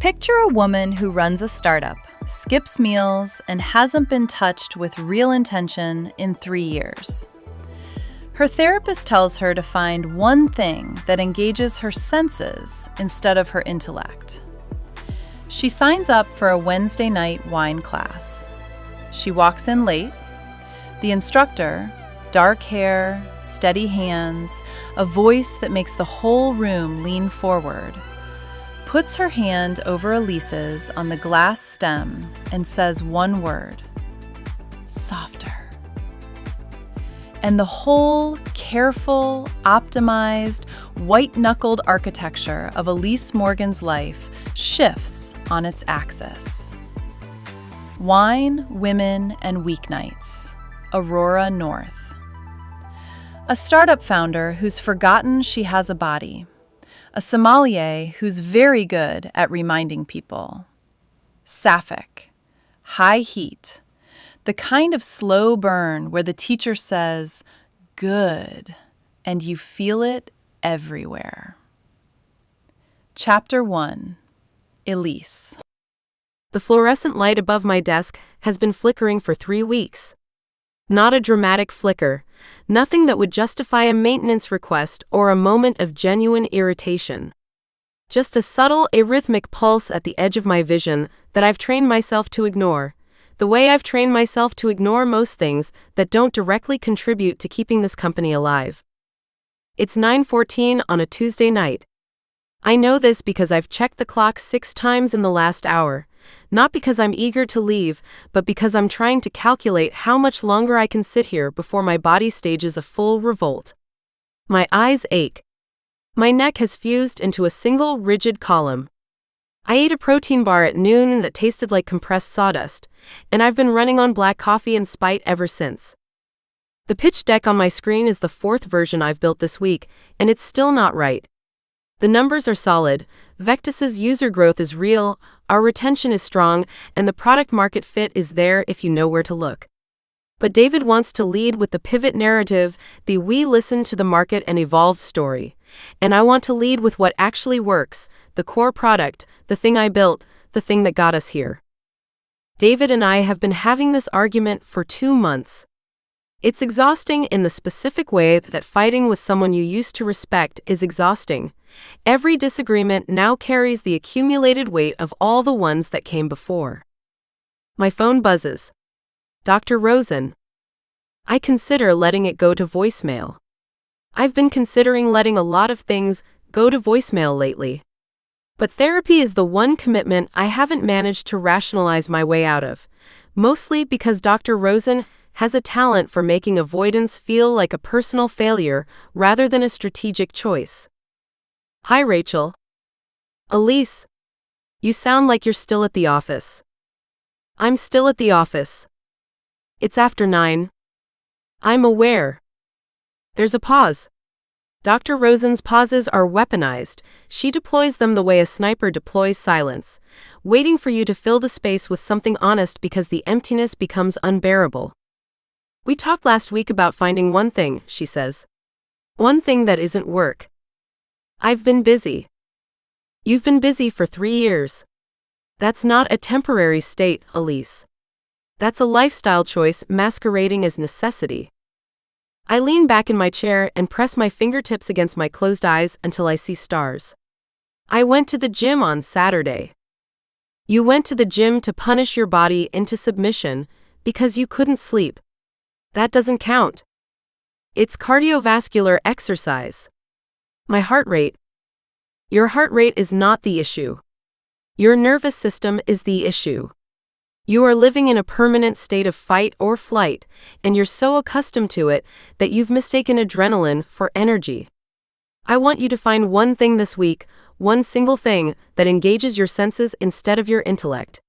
Picture a woman who runs a startup, skips meals, and hasn't been touched with real intention in 3 years. Her therapist tells her to find one thing that engages her senses instead of her intellect. She signs up for a Wednesday night wine class. She walks in late. The instructor, dark hair, steady hands, a voice that makes the whole room lean forward, puts her hand over Elise's on the glass stem and says one word: softer. And the whole careful, optimized, white-knuckled architecture of Elise Morgan's life shifts on its axis. Wine, women, and weeknights. Aurora North. A startup founder who's forgotten she has a body. A sommelier who's very good at reminding people. Sapphic. High heat. The kind of slow burn where the teacher says, "Good," and you feel it everywhere. Chapter 1. Elise. The fluorescent light above my desk has been flickering for 3 weeks. Not a dramatic flicker, nothing that would justify a maintenance request or a moment of genuine irritation. Just a subtle, arrhythmic pulse at the edge of my vision that I've trained myself to ignore, the way I've trained myself to ignore most things that don't directly contribute to keeping this company alive. It's 9:14 on a Tuesday night. I know this because I've checked the clock 6 times in the last hour, not because I'm eager to leave, but because I'm trying to calculate how much longer I can sit here before my body stages a full revolt. My eyes ache. My neck has fused into a single rigid column. I ate a protein bar at noon that tasted like compressed sawdust, and I've been running on black coffee and spite ever since. The pitch deck on my screen is the 4th version I've built this week, and it's still not right. The numbers are solid, Vectus's user growth is real, our retention is strong, and the product market fit is there if you know where to look. But David wants to lead with the pivot narrative, the "we listen to the market and evolved" story. And I want to lead with what actually works, the core product, the thing I built, the thing that got us here. David and I have been having this argument for 2 months. It's exhausting in the specific way that fighting with someone you used to respect is exhausting. Every disagreement now carries the accumulated weight of all the ones that came before. My phone buzzes. Dr. Rosen. I consider letting it go to voicemail. I've been considering letting a lot of things go to voicemail lately. But therapy is the one commitment I haven't managed to rationalize my way out of, mostly because Dr. Rosen has a talent for making avoidance feel like a personal failure rather than a strategic choice. Hi, Rachel. Elise. You sound like you're still at the office. I'm still at the office. It's after 9. I'm aware. There's a pause. Dr. Rosen's pauses are weaponized. She deploys them the way a sniper deploys silence, waiting for you to fill the space with something honest because the emptiness becomes unbearable. We talked last week about finding one thing, she says. One thing that isn't work. I've been busy. You've been busy for 3 years. That's not a temporary state, Elise. That's a lifestyle choice masquerading as necessity. I lean back in my chair and press my fingertips against my closed eyes until I see stars. I went to the gym on Saturday. You went to the gym to punish your body into submission because you couldn't sleep. That doesn't count. It's cardiovascular exercise. My heart rate. Your heart rate is not the issue. Your nervous system is the issue. You are living in a permanent state of fight or flight, and you're so accustomed to it that you've mistaken adrenaline for energy. I want you to find one thing this week, one single thing that engages your senses instead of your intellect.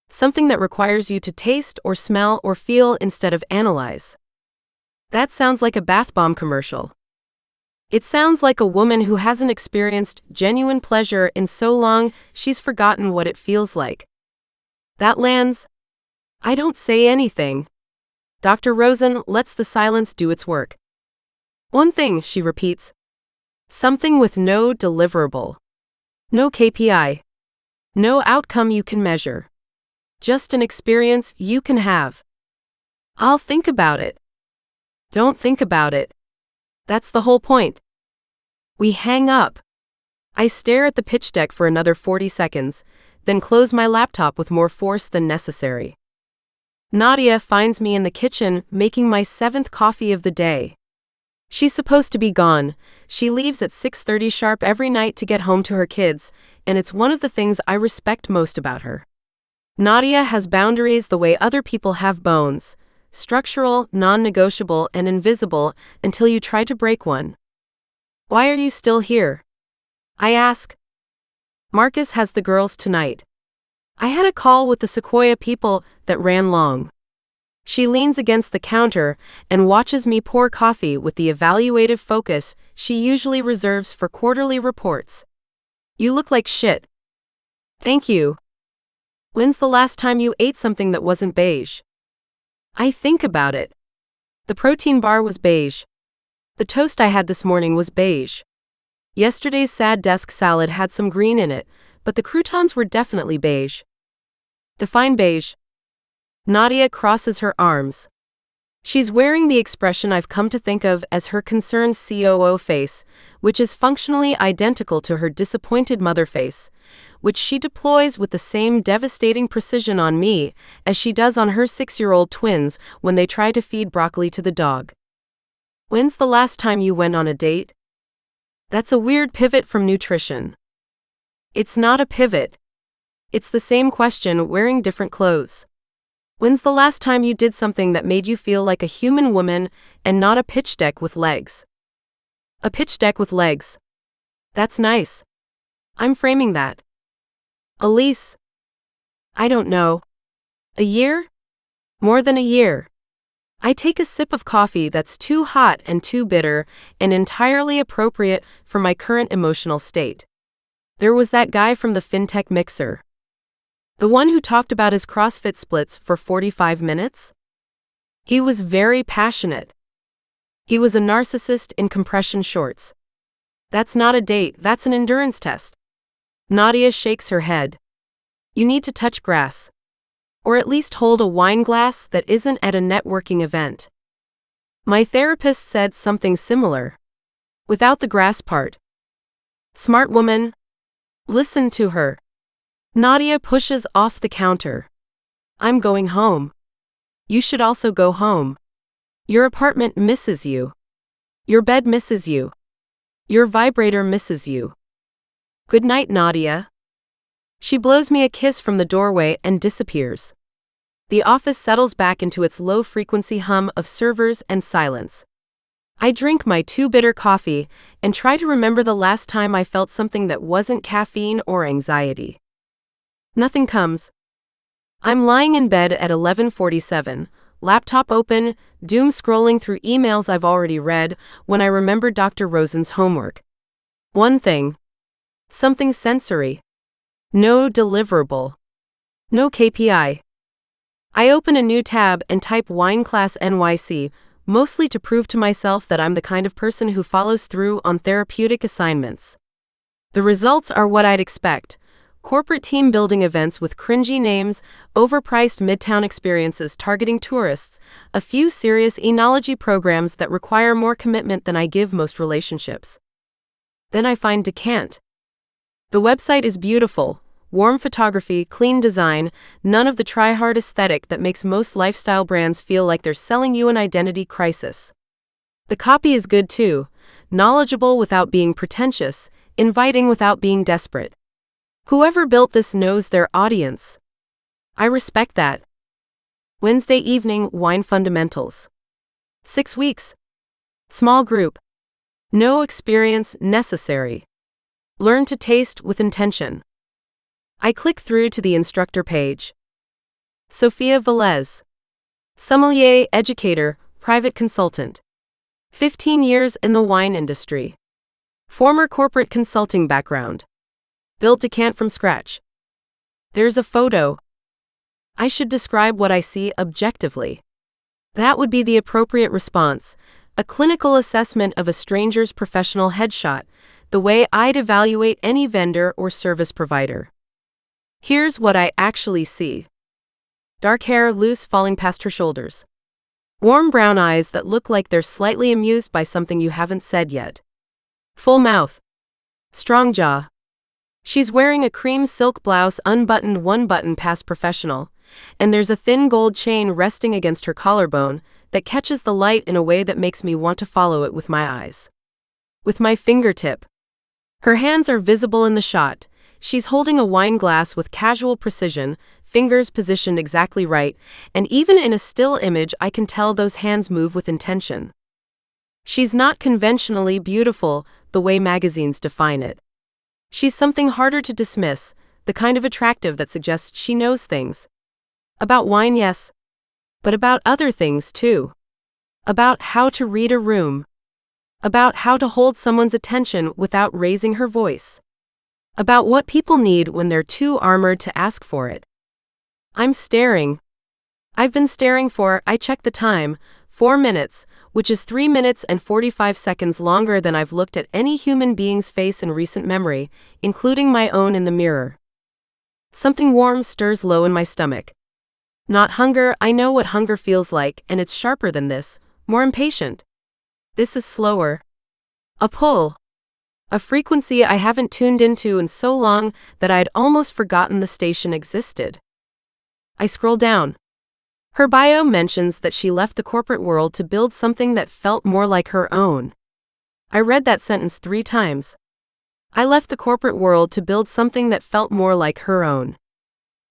Something that requires you to taste or smell or feel instead of analyze. That sounds like a bath bomb commercial. It sounds like a woman who hasn't experienced genuine pleasure in so long she's forgotten what it feels like. That lands. I don't say anything. Dr. Rosen lets the silence do its work. One thing, she repeats. Something with no deliverable. No KPI. No outcome you can measure. Just an experience you can have. I'll think about it. Don't think about it. That's the whole point. We hang up. I stare at the pitch deck for another 40 seconds, then close my laptop with more force than necessary. Nadia finds me in the kitchen making my 7th coffee of the day. She's supposed to be gone. She leaves at 6:30 sharp every night to get home to her kids, and it's one of the things I respect most about her. Nadia has boundaries the way other people have bones, structural, non-negotiable, and invisible until you try to break one. Why are you still here? I ask. Marcus has the girls tonight. I had a call with the Sequoia people that ran long. She leans against the counter and watches me pour coffee with the evaluative focus she usually reserves for quarterly reports. You look like shit. Thank you. When's the last time you ate something that wasn't beige? I think about it. The protein bar was beige. The toast I had this morning was beige. Yesterday's sad desk salad had some green in it, but the croutons were definitely beige. Define beige. Nadia crosses her arms. She's wearing the expression I've come to think of as her concerned COO face, which is functionally identical to her disappointed mother face, which she deploys with the same devastating precision on me as she does on her 6-year-old twins when they try to feed broccoli to the dog. When's the last time you went on a date? That's a weird pivot from nutrition. It's not a pivot. It's the same question wearing different clothes. When's the last time you did something that made you feel like a human woman and not a pitch deck with legs? A pitch deck with legs. That's nice. I'm framing that. Elise. I don't know. A year? More than a year. I take a sip of coffee that's too hot and too bitter and entirely appropriate for my current emotional state. There was that guy from the FinTech mixer. The one who talked about his CrossFit splits for 45 minutes? He was very passionate. He was a narcissist in compression shorts. That's not a date, that's an endurance test. Nadia shakes her head. You need to touch grass. Or at least hold a wine glass that isn't at a networking event. My therapist said something similar. Without the grass part. Smart woman. Listen to her. Nadia pushes off the counter. I'm going home. You should also go home. Your apartment misses you. Your bed misses you. Your vibrator misses you. Good night, Nadia. She blows me a kiss from the doorway and disappears. The office settles back into its low-frequency hum of servers and silence. I drink my too-bitter coffee and try to remember the last time I felt something that wasn't caffeine or anxiety. Nothing comes. I'm lying in bed at 11:47, laptop open, doom scrolling through emails I've already read, when I remember Dr. Rosen's homework. One thing. Something sensory. No deliverable. No KPI. I open a new tab and type Wine Class NYC, mostly to prove to myself that I'm the kind of person who follows through on therapeutic assignments. The results are what I'd expect. Corporate team building events with cringy names, overpriced midtown experiences targeting tourists, a few serious enology programs that require more commitment than I give most relationships. Then I find Decant. The website is beautiful, warm photography, clean design, none of the try-hard aesthetic that makes most lifestyle brands feel like they're selling you an identity crisis. The copy is good too, knowledgeable without being pretentious, inviting without being desperate. Whoever built this knows their audience. I respect that. Wednesday evening, wine fundamentals. 6 weeks. Small group. No experience necessary. Learn to taste with intention. I click through to the instructor page. Sophia Velez. Sommelier, educator, private consultant. 15 years in the wine industry. Former corporate consulting background. Built Decant from scratch. There's a photo. I should describe what I see objectively. That would be the appropriate response, a clinical assessment of a stranger's professional headshot, the way I'd evaluate any vendor or service provider. Here's what I actually see. Dark hair loose falling past her shoulders. Warm brown eyes that look like they're slightly amused by something you haven't said yet. Full mouth. Strong jaw. She's wearing a cream silk blouse unbuttoned one button past professional, and there's a thin gold chain resting against her collarbone that catches the light in a way that makes me want to follow it with my eyes. With my fingertip. Her hands are visible in the shot. She's holding a wine glass with casual precision, fingers positioned exactly right, and even in a still image I can tell those hands move with intention. She's not conventionally beautiful, the way magazines define it. She's something harder to dismiss, the kind of attractive that suggests she knows things. About wine, yes. But about other things, too. About how to read a room. About how to hold someone's attention without raising her voice. About what people need when they're too armored to ask for it. I'm staring. I've been staring for, I checked the time, 4 minutes, which is 3 minutes and 45 seconds longer than I've looked at any human being's face in recent memory, including my own in the mirror. Something warm stirs low in my stomach. Not hunger, I know what hunger feels like, and it's sharper than this, more impatient. This is slower. A pull. A frequency I haven't tuned into in so long that I'd almost forgotten the station existed. I scroll down. Her bio mentions that she left the corporate world to build something that felt more like her own. I read that sentence 3 times. I left the corporate world to build something that felt more like her own.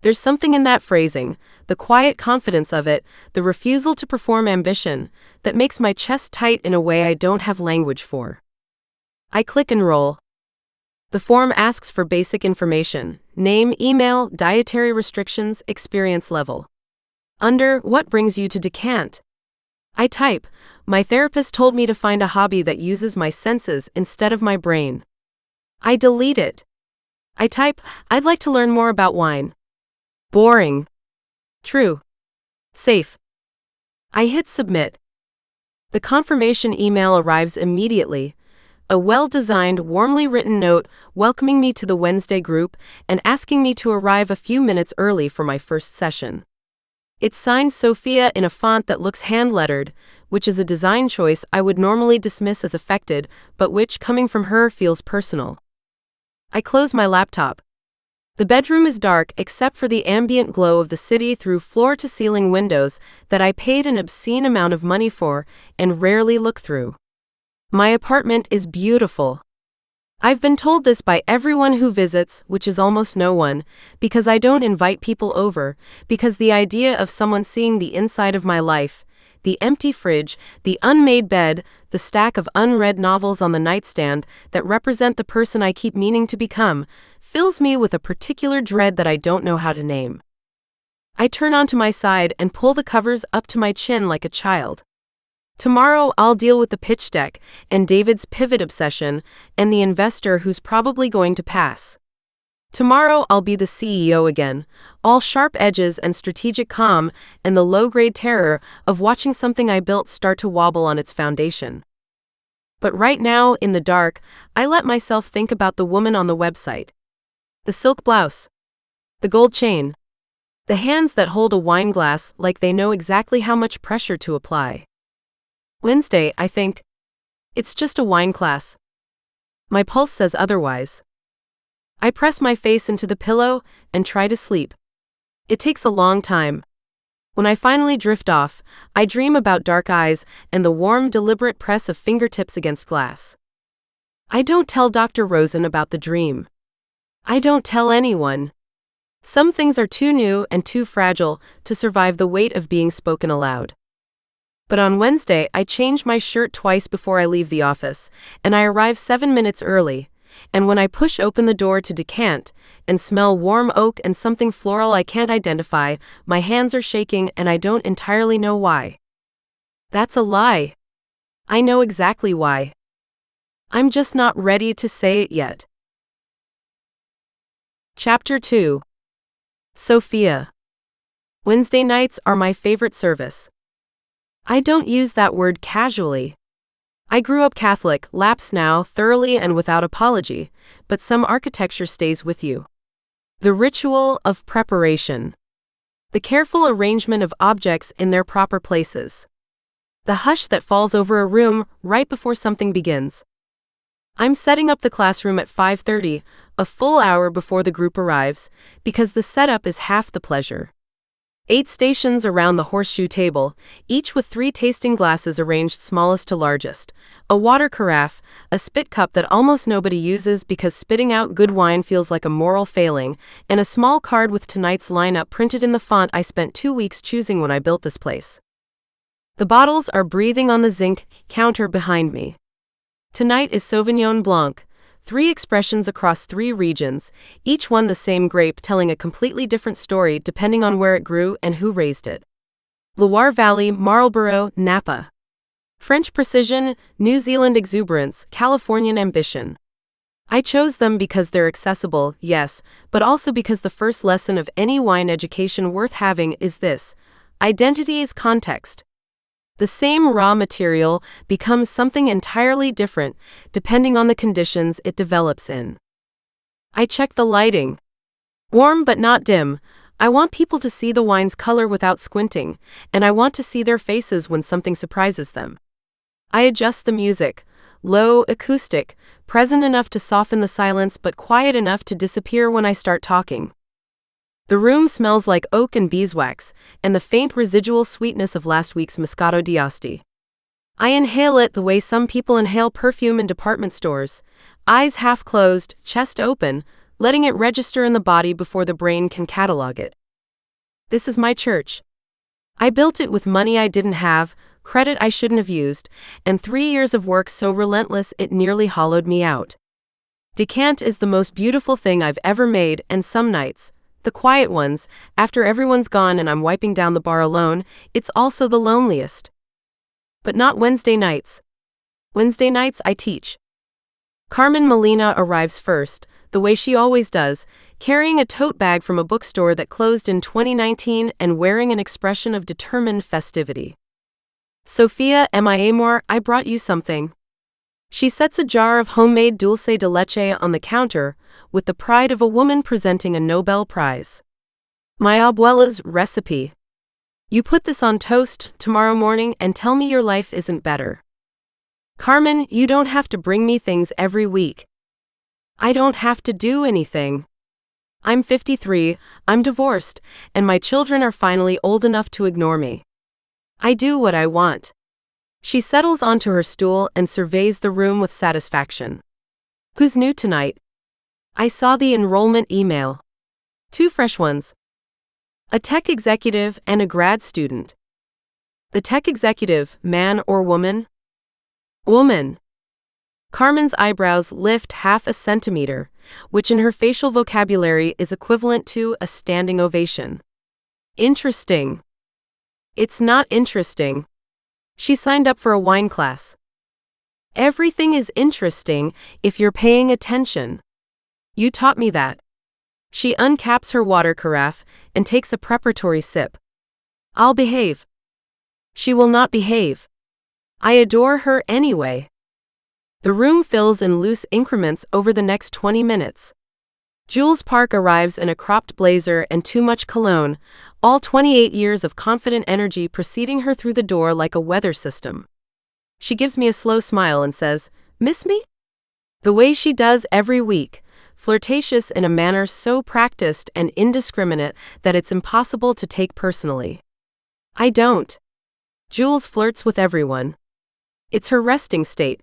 There's something in that phrasing, the quiet confidence of it, the refusal to perform ambition, that makes my chest tight in a way I don't have language for. I click and roll. The form asks for basic information: name, email, dietary restrictions, experience level. Under, what brings you to decant? I type, my therapist told me to find a hobby that uses my senses instead of my brain. I delete it. I type, I'd like to learn more about wine. Boring. True. Safe. I hit submit. The confirmation email arrives immediately. A well-designed, warmly written note welcoming me to the Wednesday group and asking me to arrive a few minutes early for my first session. It's signed Sophia in a font that looks hand-lettered, which is a design choice I would normally dismiss as affected, but which, coming from her, feels personal. I close my laptop. The bedroom is dark except for the ambient glow of the city through floor-to-ceiling windows that I paid an obscene amount of money for and rarely look through. My apartment is beautiful. I've been told this by everyone who visits, which is almost no one, because I don't invite people over, because the idea of someone seeing the inside of my life, the empty fridge, the unmade bed, the stack of unread novels on the nightstand that represent the person I keep meaning to become, fills me with a particular dread that I don't know how to name. I turn onto my side and pull the covers up to my chin like a child. Tomorrow I'll deal with the pitch deck and David's pivot obsession and the investor who's probably going to pass. Tomorrow I'll be the CEO again, all sharp edges and strategic calm and the low-grade terror of watching something I built start to wobble on its foundation. But right now, in the dark, I let myself think about the woman on the website. The silk blouse. The gold chain. The hands that hold a wine glass like they know exactly how much pressure to apply. Wednesday, I think. It's just a wine class. My pulse says otherwise. I press my face into the pillow and try to sleep. It takes a long time. When I finally drift off, I dream about dark eyes and the warm, deliberate press of fingertips against glass. I don't tell Dr. Rosen about the dream. I don't tell anyone. Some things are too new and too fragile to survive the weight of being spoken aloud. But on Wednesday, I change my shirt twice before I leave the office, and I arrive 7 minutes early. And when I push open the door to decant and smell warm oak and something floral I can't identify, my hands are shaking and I don't entirely know why. That's a lie. I know exactly why. I'm just not ready to say it yet. Chapter 2. Sophia. Wednesday nights are my favorite service. I don't use that word casually. I grew up Catholic, lapsed now, thoroughly and without apology, but some architecture stays with you. The ritual of preparation. The careful arrangement of objects in their proper places. The hush that falls over a room right before something begins. I'm setting up the classroom at 5:30, a full hour before the group arrives, because the setup is half the pleasure. 8 stations around the horseshoe table, each with 3 tasting glasses arranged smallest to largest, a water carafe, a spit cup that almost nobody uses because spitting out good wine feels like a moral failing, and a small card with tonight's lineup printed in the font I spent 2 weeks choosing when I built this place. The bottles are breathing on the zinc counter behind me. Tonight is Sauvignon Blanc, 3 expressions across 3 regions, each one the same grape telling a completely different story depending on where it grew and who raised it. Loire Valley, Marlborough, Napa. French precision, New Zealand exuberance, Californian ambition. I chose them because they're accessible, yes, but also because the first lesson of any wine education worth having is this: identity is context. The same raw material becomes something entirely different depending on the conditions it develops in. I check the lighting. Warm but not dim. I want people to see the wine's color without squinting, and I want to see their faces when something surprises them. I adjust the music. Low, acoustic, present enough to soften the silence but quiet enough to disappear when I start talking. The room smells like oak and beeswax, and the faint residual sweetness of last week's Moscato d'Asti. I inhale it the way some people inhale perfume in department stores, eyes half closed, chest open, letting it register in the body before the brain can catalog it. This is my church. I built it with money I didn't have, credit I shouldn't have used, and 3 years of work so relentless it nearly hollowed me out. Decant is the most beautiful thing I've ever made, and some nights, the quiet ones, after everyone's gone and I'm wiping down the bar alone, it's also the loneliest. But not Wednesday nights. Wednesday nights I teach. Carmen Molina arrives first, the way she always does, carrying a tote bag from a bookstore that closed in 2019 and wearing an expression of determined festivity. Sophia, am I amor? I brought you something. She sets a jar of homemade dulce de leche on the counter, with the pride of a woman presenting a Nobel Prize. My abuela's recipe. You put this on toast tomorrow morning and tell me your life isn't better. Carmen, you don't have to bring me things every week. I don't have to do anything. I'm 53, I'm divorced, and my children are finally old enough to ignore me. I do what I want. She settles onto her stool and surveys the room with satisfaction. Who's new tonight? I saw the enrollment email. 2 fresh ones. A tech executive and a grad student. The tech executive, man or woman? Woman. Carmen's eyebrows lift half a centimeter, which in her facial vocabulary is equivalent to a standing ovation. Interesting. It's not interesting. She signed up for a wine class. Everything is interesting if you're paying attention. You taught me that. She uncaps her water carafe and takes a preparatory sip. I'll behave. She will not behave. I adore her anyway. The room fills in loose increments over the next 20 minutes. Jules Park arrives in a cropped blazer and too much cologne, all 28 years of confident energy preceding her through the door like a weather system. She gives me a slow smile and says, "Miss me?" The way she does every week, flirtatious in a manner so practiced and indiscriminate that it's impossible to take personally. I don't. Jules flirts with everyone. It's her resting state.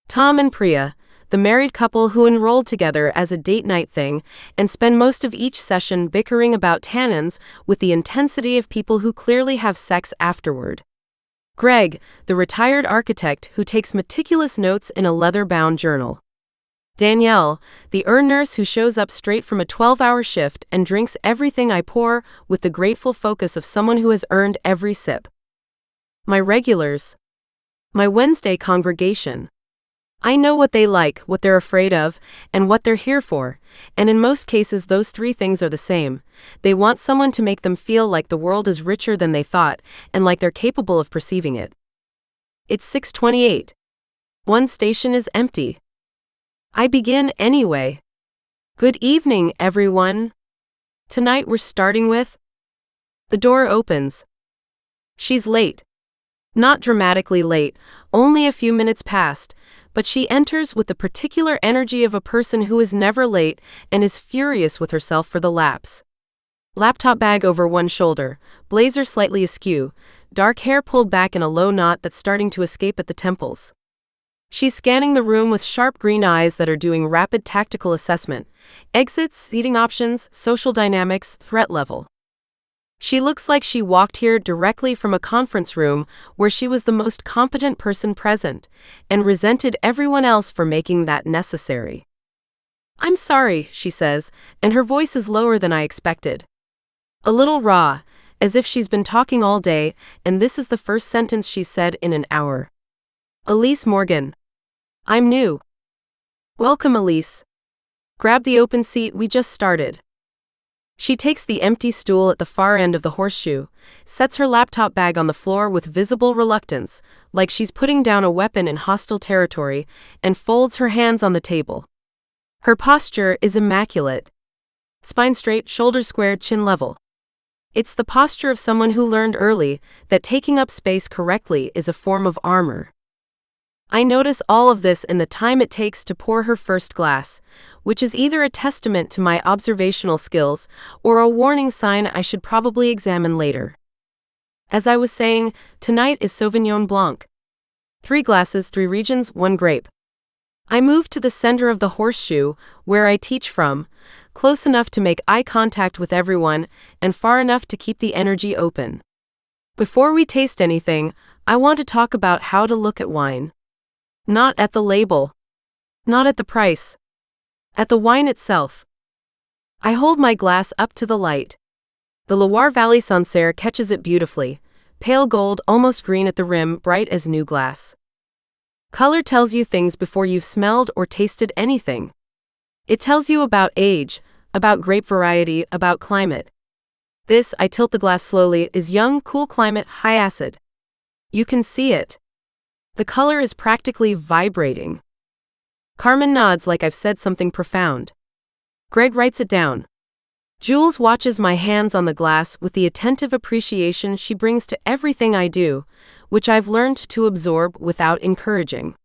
Tom and Priya, the married couple who enrolled together as a date night thing and spend most of each session bickering about tannins with the intensity of people who clearly have sex afterward. Greg, the retired architect who takes meticulous notes in a leather-bound journal. Danielle, the nurse who shows up straight from a 12-hour shift and drinks everything I pour with the grateful focus of someone who has earned every sip. My regulars. My Wednesday congregation. I know what they like, what they're afraid of, and what they're here for, and in most cases those 3 things are the same. They want someone to make them feel like the world is richer than they thought, and like they're capable of perceiving it. It's 6:28. One station is empty. I begin anyway. Good evening, everyone. Tonight we're starting with. The door opens. She's late. Not dramatically late, only a few minutes past, but she enters with the particular energy of a person who is never late and is furious with herself for the lapse. Laptop bag over one shoulder, blazer slightly askew, dark hair pulled back in a low knot that's starting to escape at the temples. She's scanning the room with sharp green eyes that are doing rapid tactical assessment. Exits, seating options, social dynamics, threat level. She looks like she walked here directly from a conference room where she was the most competent person present, and resented everyone else for making that necessary. "I'm sorry," she says, and her voice is lower than I expected. A little raw, as if she's been talking all day, and this is the first sentence she's said in an hour. Elise Morgan. I'm new. Welcome, Elise. Grab the open seat, we just started. She takes the empty stool at the far end of the horseshoe, sets her laptop bag on the floor with visible reluctance, like she's putting down a weapon in hostile territory, and folds her hands on the table. Her posture is immaculate. Spine straight, shoulders squared, chin level. It's the posture of someone who learned early that taking up space correctly is a form of armor. I notice all of this in the time it takes to pour her first glass, which is either a testament to my observational skills or a warning sign I should probably examine later. As I was saying, tonight is Sauvignon Blanc. 3 glasses, 3 regions, 1 grape. I move to the center of the horseshoe, where I teach from, close enough to make eye contact with everyone and far enough to keep the energy open. Before we taste anything, I want to talk about how to look at wine. Not at the label. Not at the price. At the wine itself. I hold my glass up to the light. The Loire Valley Sancerre catches it beautifully, pale gold, almost green at the rim, bright as new glass. Color tells you things before you've smelled or tasted anything. It tells you about age, about grape variety, about climate. This, I tilt the glass slowly, is young, cool climate, high acid. You can see it. The color is practically vibrating. Carmen nods like I've said something profound. Greg writes it down. Jules watches my hands on the glass with the attentive appreciation she brings to everything I do, which I've learned to absorb without encouraging.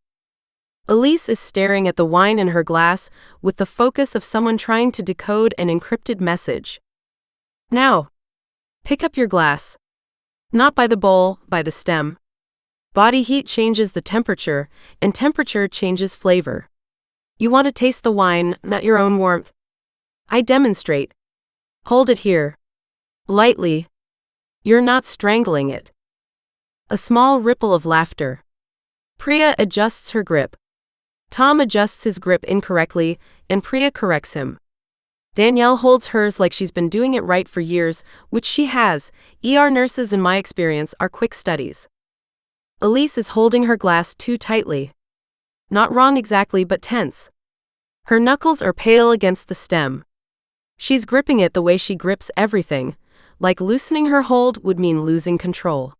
Elise is staring at the wine in her glass with the focus of someone trying to decode an encrypted message. Now, pick up your glass. Not by the bowl, by the stem. Body heat changes the temperature, and temperature changes flavor. You want to taste the wine, not your own warmth. I demonstrate. Hold it here. Lightly. You're not strangling it. A small ripple of laughter. Priya adjusts her grip. Tom adjusts his grip incorrectly, and Priya corrects him. Danielle holds hers like she's been doing it right for years, which she has. ER nurses, in my experience, are quick studies. Elise is holding her glass too tightly. Not wrong exactly, but tense. Her knuckles are pale against the stem. She's gripping it the way she grips everything, like loosening her hold would mean losing control.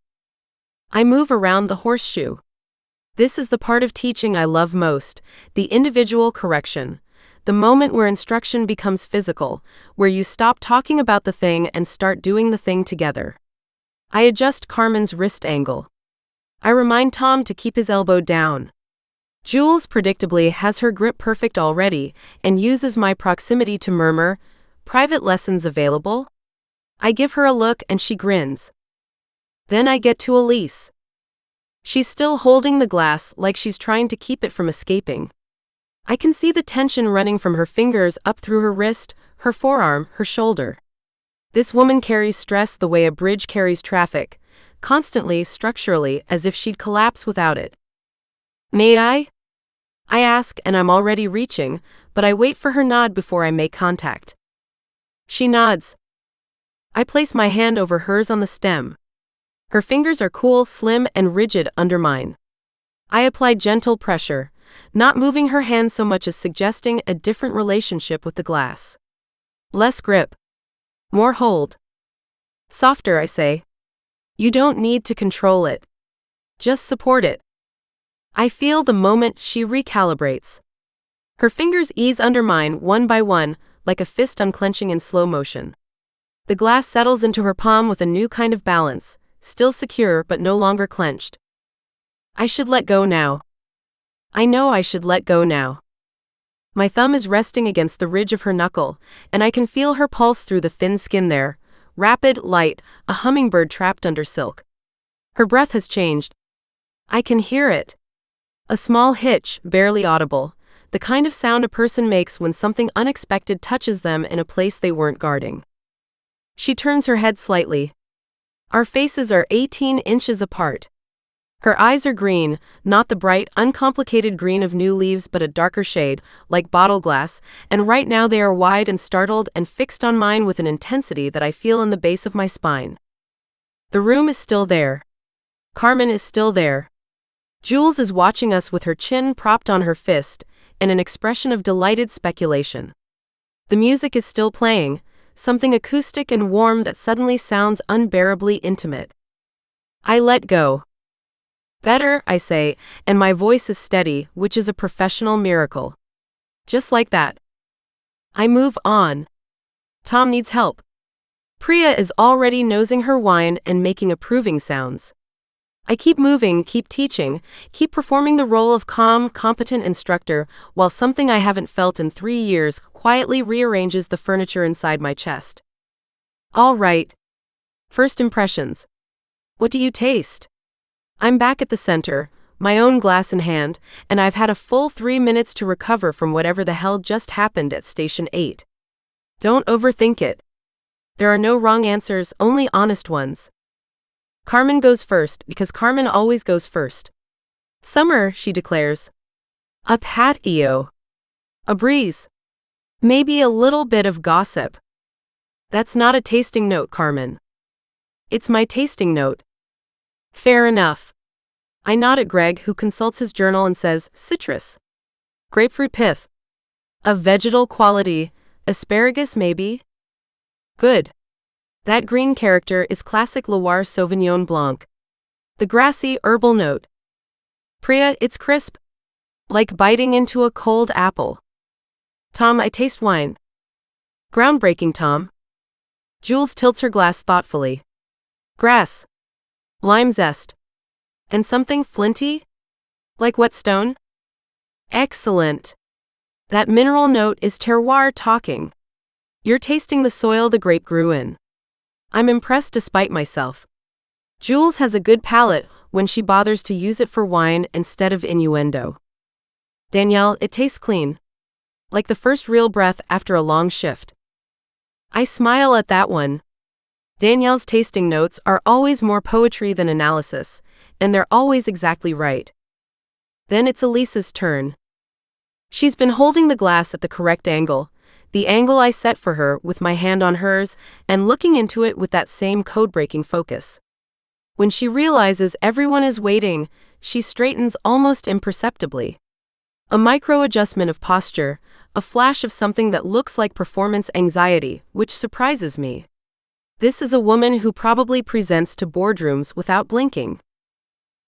I move around the horseshoe. This is the part of teaching I love most, the individual correction, the moment where instruction becomes physical, where you stop talking about the thing and start doing the thing together. I adjust Carmen's wrist angle. I remind Tom to keep his elbow down. Jules predictably has her grip perfect already and uses my proximity to murmur, "Private lessons available?" I give her a look and she grins. Then I get to Elise. She's still holding the glass like she's trying to keep it from escaping. I can see the tension running from her fingers up through her wrist, her forearm, her shoulder. This woman carries stress the way a bridge carries traffic, constantly, structurally, as if she'd collapse without it. May I? I ask, and I'm already reaching, but I wait for her nod before I make contact. She nods. I place my hand over hers on the stem. Her fingers are cool, slim, and rigid under mine. I apply gentle pressure, not moving her hand so much as suggesting a different relationship with the glass. Less grip. More hold. Softer, I say. You don't need to control it. Just support it. I feel the moment she recalibrates. Her fingers ease under mine one by one, like a fist unclenching in slow motion. The glass settles into her palm with a new kind of balance, still secure but no longer clenched. I should let go now. I know I should let go now. My thumb is resting against the ridge of her knuckle, and I can feel her pulse through the thin skin there, rapid, light, a hummingbird trapped under silk. Her breath has changed. I can hear it. A small hitch, barely audible, the kind of sound a person makes when something unexpected touches them in a place they weren't guarding. She turns her head slightly. Our faces are 18 inches apart. Her eyes are green, not the bright, uncomplicated green of new leaves but a darker shade, like bottle glass, and right now they are wide and startled and fixed on mine with an intensity that I feel in the base of my spine. The room is still there. Carmen is still there. Jules is watching us with her chin propped on her fist, and an expression of delighted speculation. The music is still playing, something acoustic and warm that suddenly sounds unbearably intimate. I let go. Better, I say, and my voice is steady, which is a professional miracle. Just like that. I move on. Tom needs help. Priya is already nosing her wine and making approving sounds. I keep moving, keep teaching, keep performing the role of calm, competent instructor, while something I haven't felt in 3 years quietly rearranges the furniture inside my chest. All right. First impressions. What do you taste? I'm back at the center, my own glass in hand, and I've had a full 3 minutes to recover from whatever the hell just happened at Station 8. Don't overthink it. There are no wrong answers, only honest ones. Carmen goes first, because Carmen always goes first. Summer, she declares. A patio. A breeze. Maybe a little bit of gossip. That's not a tasting note, Carmen. It's my tasting note. Fair enough. I nod at Greg, who consults his journal and says, citrus. Grapefruit pith. Of vegetal quality, asparagus maybe? Good. That green character is classic Loire Sauvignon Blanc. The grassy, herbal note. Priya, it's crisp. Like biting into a cold apple. Tom, I taste wine. Groundbreaking, Tom. Jules tilts her glass thoughtfully. Grass. Lime zest. And something flinty? Like whetstone? Excellent. That mineral note is terroir talking. You're tasting the soil the grape grew in. I'm impressed despite myself. Jules has a good palate when she bothers to use it for wine instead of innuendo. Danielle, it tastes clean. Like the first real breath after a long shift. I smile at that one. Danielle's tasting notes are always more poetry than analysis, and they're always exactly right. Then it's Elise's turn. She's been holding the glass at the correct angle, the angle I set for her with my hand on hers, and looking into it with that same code-breaking focus. When she realizes everyone is waiting, she straightens almost imperceptibly. A micro-adjustment of posture, a flash of something that looks like performance anxiety, which surprises me. This is a woman who probably presents to boardrooms without blinking.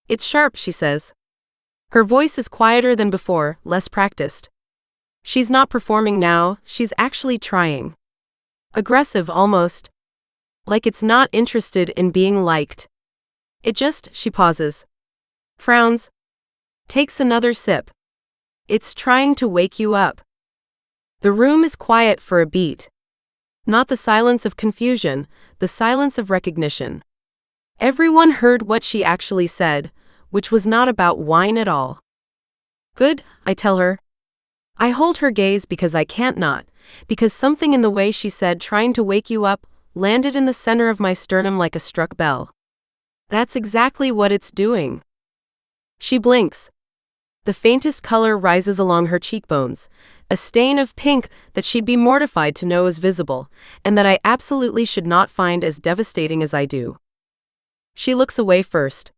It's sharp, she says. Her voice is quieter than before, less practiced. She's not performing now, she's actually trying. Aggressive almost. Like it's not interested in being liked. It just, she pauses. Frowns. Takes another sip. It's trying to wake you up. The room is quiet for a beat. Not the silence of confusion, the silence of recognition. Everyone heard what she actually said, which was not about wine at all. Good, I tell her. I hold her gaze because I can't not, because something in the way she said trying to wake you up landed in the center of my sternum like a struck bell. That's exactly what it's doing. She blinks. The faintest color rises along her cheekbones, a stain of pink that she'd be mortified to know is visible, and that I absolutely should not find as devastating as I do. She looks away first.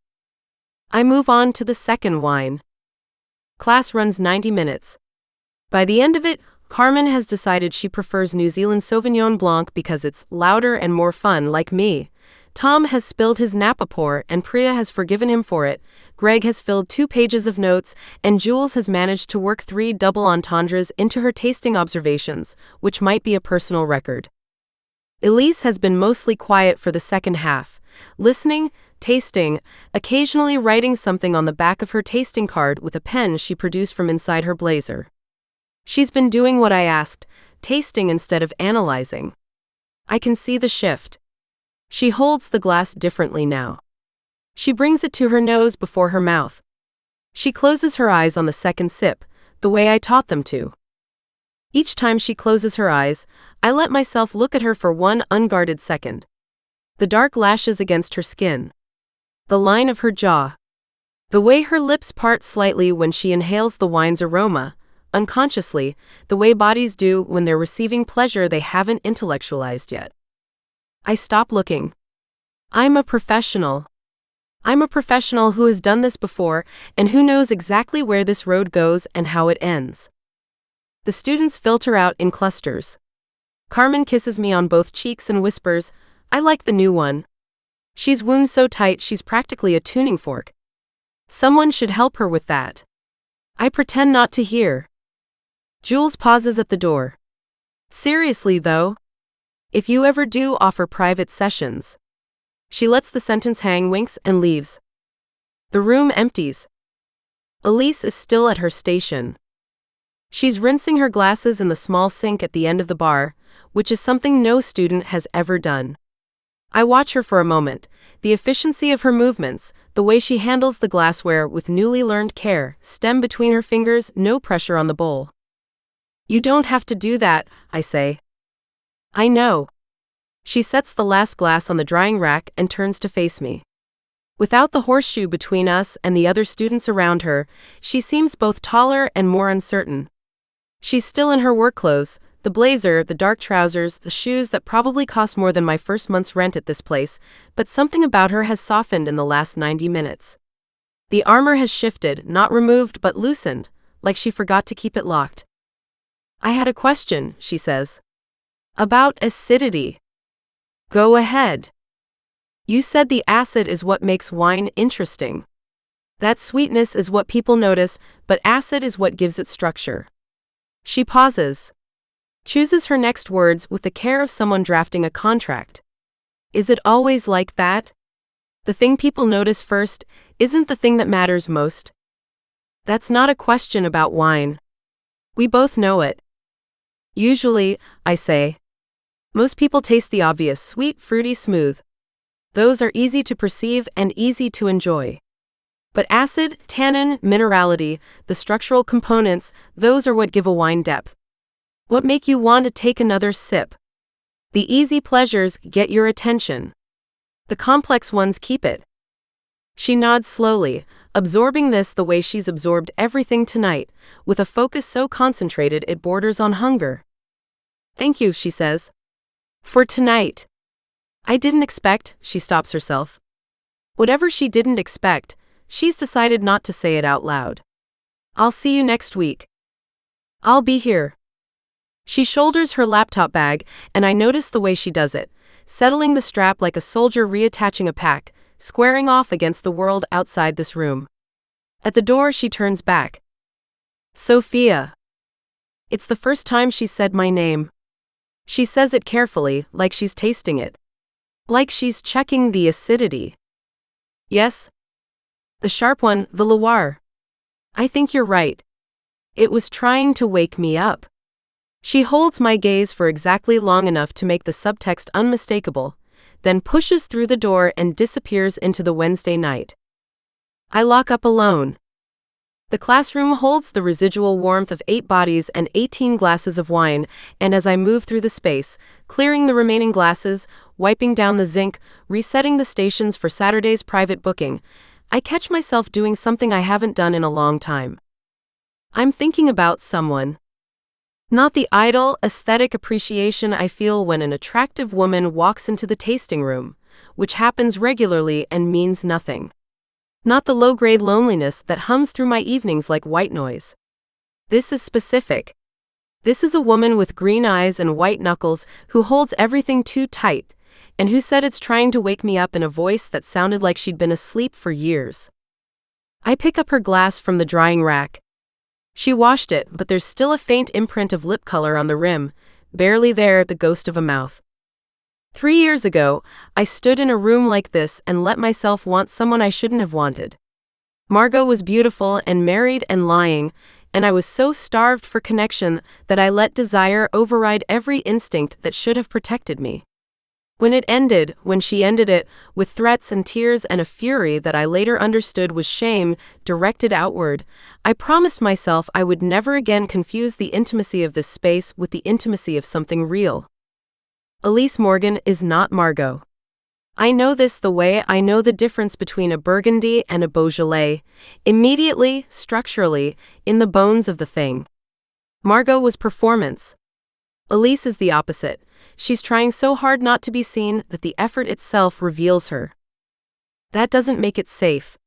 I move on to the second wine. Class runs 90 minutes. By the end of it, Carmen has decided she prefers New Zealand Sauvignon Blanc because it's louder and more fun, like me. Tom has spilled his Napa pour and Priya has forgiven him for it. Greg has filled 2 pages of notes, and Jules has managed to work 3 double entendres into her tasting observations, which might be a personal record. Elise has been mostly quiet for the second half, listening, tasting, occasionally writing something on the back of her tasting card with a pen she produced from inside her blazer. She's been doing what I asked, tasting instead of analyzing. I can see the shift. She holds the glass differently now. She brings it to her nose before her mouth. She closes her eyes on the second sip, the way I taught them to. Each time she closes her eyes, I let myself look at her for one unguarded second. The dark lashes against her skin. The line of her jaw. The way her lips part slightly when she inhales the wine's aroma, unconsciously, the way bodies do when they're receiving pleasure they haven't intellectualized yet. I stop looking. I'm a professional. I'm a professional who has done this before and who knows exactly where this road goes and how it ends. The students filter out in clusters. Carmen kisses me on both cheeks and whispers, "I like the new one." She's wound so tight she's practically a tuning fork. Someone should help her with that. I pretend not to hear. Jules pauses at the door. "Seriously though? If you ever do offer private sessions." She lets the sentence hang, winks, and leaves. The room empties. Elise is still at her station. She's rinsing her glasses in the small sink at the end of the bar, which is something no student has ever done. I watch her for a moment, the efficiency of her movements, the way she handles the glassware with newly learned care, stem between her fingers, no pressure on the bowl. "You don't have to do that," I say. "I know." She sets the last glass on the drying rack and turns to face me. Without the horseshoe between us and the other students around her, she seems both taller and more uncertain. She's still in her work clothes, the blazer, the dark trousers, the shoes that probably cost more than my first month's rent at this place, but something about her has softened in the last 90 minutes. The armor has shifted, not removed but loosened, like she forgot to keep it locked. "I had a question," she says. "About acidity." "Go ahead." "You said the acid is what makes wine interesting. That sweetness is what people notice, but acid is what gives it structure." She pauses. Chooses her next words with the care of someone drafting a contract. "Is it always like that? The thing people notice first isn't the thing that matters most?" "That's not a question about wine. We both know it." "Usually," I say. "Most people taste the obvious, sweet, fruity, smooth. Those are easy to perceive and easy to enjoy. But acid, tannin, minerality, the structural components, those are what give a wine depth. What make you want to take another sip. The easy pleasures get your attention. The complex ones keep it." She nods slowly, absorbing this the way she's absorbed everything tonight, with a focus so concentrated it borders on hunger. "Thank you," she says. "For tonight." I didn't expect, she stops herself. Whatever she didn't expect, she's decided not to say it out loud. "I'll see you next week." "I'll be here." She shoulders her laptop bag, and I notice the way she does it, settling the strap like a soldier reattaching a pack, squaring off against the world outside this room. At the door she turns back. "Sophia." It's the first time she's said my name. She says it carefully, like she's tasting it. Like she's checking the acidity. "Yes?" "The sharp one, the Loire." "I think you're right. It was trying to wake me up." She holds my gaze for exactly long enough to make the subtext unmistakable, then pushes through the door and disappears into the Wednesday night. I lock up alone. The classroom holds the residual warmth of 8 bodies and 18 glasses of wine, and as I move through the space, clearing the remaining glasses, wiping down the zinc, resetting the stations for Saturday's private booking, I catch myself doing something I haven't done in a long time. I'm thinking about someone. Not the idle, aesthetic appreciation I feel when an attractive woman walks into the tasting room, which happens regularly and means nothing. Not the low-grade loneliness that hums through my evenings like white noise. This is specific. This is a woman with green eyes and white knuckles who holds everything too tight, and who said it's trying to wake me up in a voice that sounded like she'd been asleep for years. I pick up her glass from the drying rack. She washed it, but there's still a faint imprint of lip color on the rim, barely there, the ghost of a mouth. 3 years ago, I stood in a room like this and let myself want someone I shouldn't have wanted. Margot was beautiful and married and lying, and I was so starved for connection that I let desire override every instinct that should have protected me. When she ended it, with threats and tears and a fury that I later understood was shame directed outward, I promised myself I would never again confuse the intimacy of this space with the intimacy of something real. Elise Morgan is not Margot. I know this the way I know the difference between a Burgundy and a Beaujolais, immediately, structurally, in the bones of the thing. Margot was performance. Elise is the opposite. She's trying so hard not to be seen that the effort itself reveals her. That doesn't make it safe.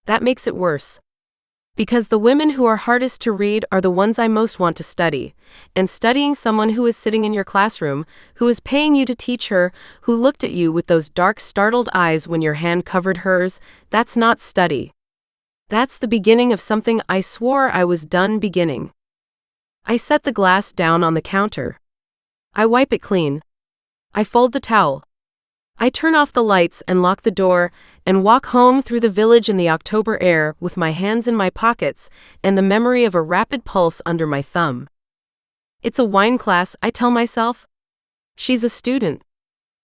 That makes it worse. Because the women who are hardest to read are the ones I most want to study, and studying someone who is sitting in your classroom, who is paying you to teach her, who looked at you with those dark, startled eyes when your hand covered hers, that's not study. That's the beginning of something I swore I was done beginning. I set the glass down on the counter. I wipe it clean. I fold the towel. I turn off the lights and lock the door and walk home through the village in the October air with my hands in my pockets and the memory of a rapid pulse under my thumb. It's a wine class, I tell myself. She's a student.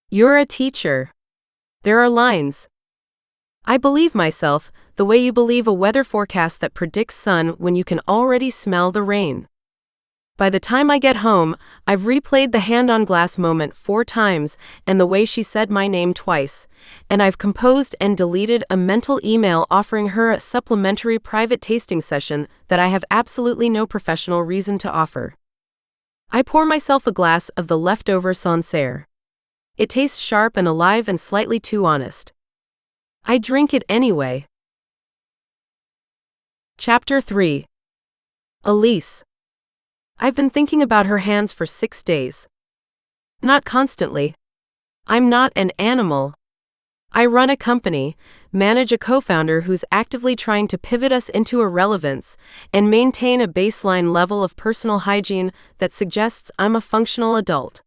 You're a teacher. There are lines. I believe myself, the way you believe a weather forecast that predicts sun when you can already smell the rain. By the time I get home, I've replayed the hand-on-glass moment 4 times and the way she said my name twice, and I've composed and deleted a mental email offering her a supplementary private tasting session that I have absolutely no professional reason to offer. I pour myself a glass of the leftover Sancerre. It tastes sharp and alive and slightly too honest. I drink it anyway. Chapter 3. Elise. I've been thinking about her hands for 6 days. Not constantly. I'm not an animal. I run a company, manage a co-founder who's actively trying to pivot us into irrelevance, and maintain a baseline level of personal hygiene that suggests I'm a functional adult.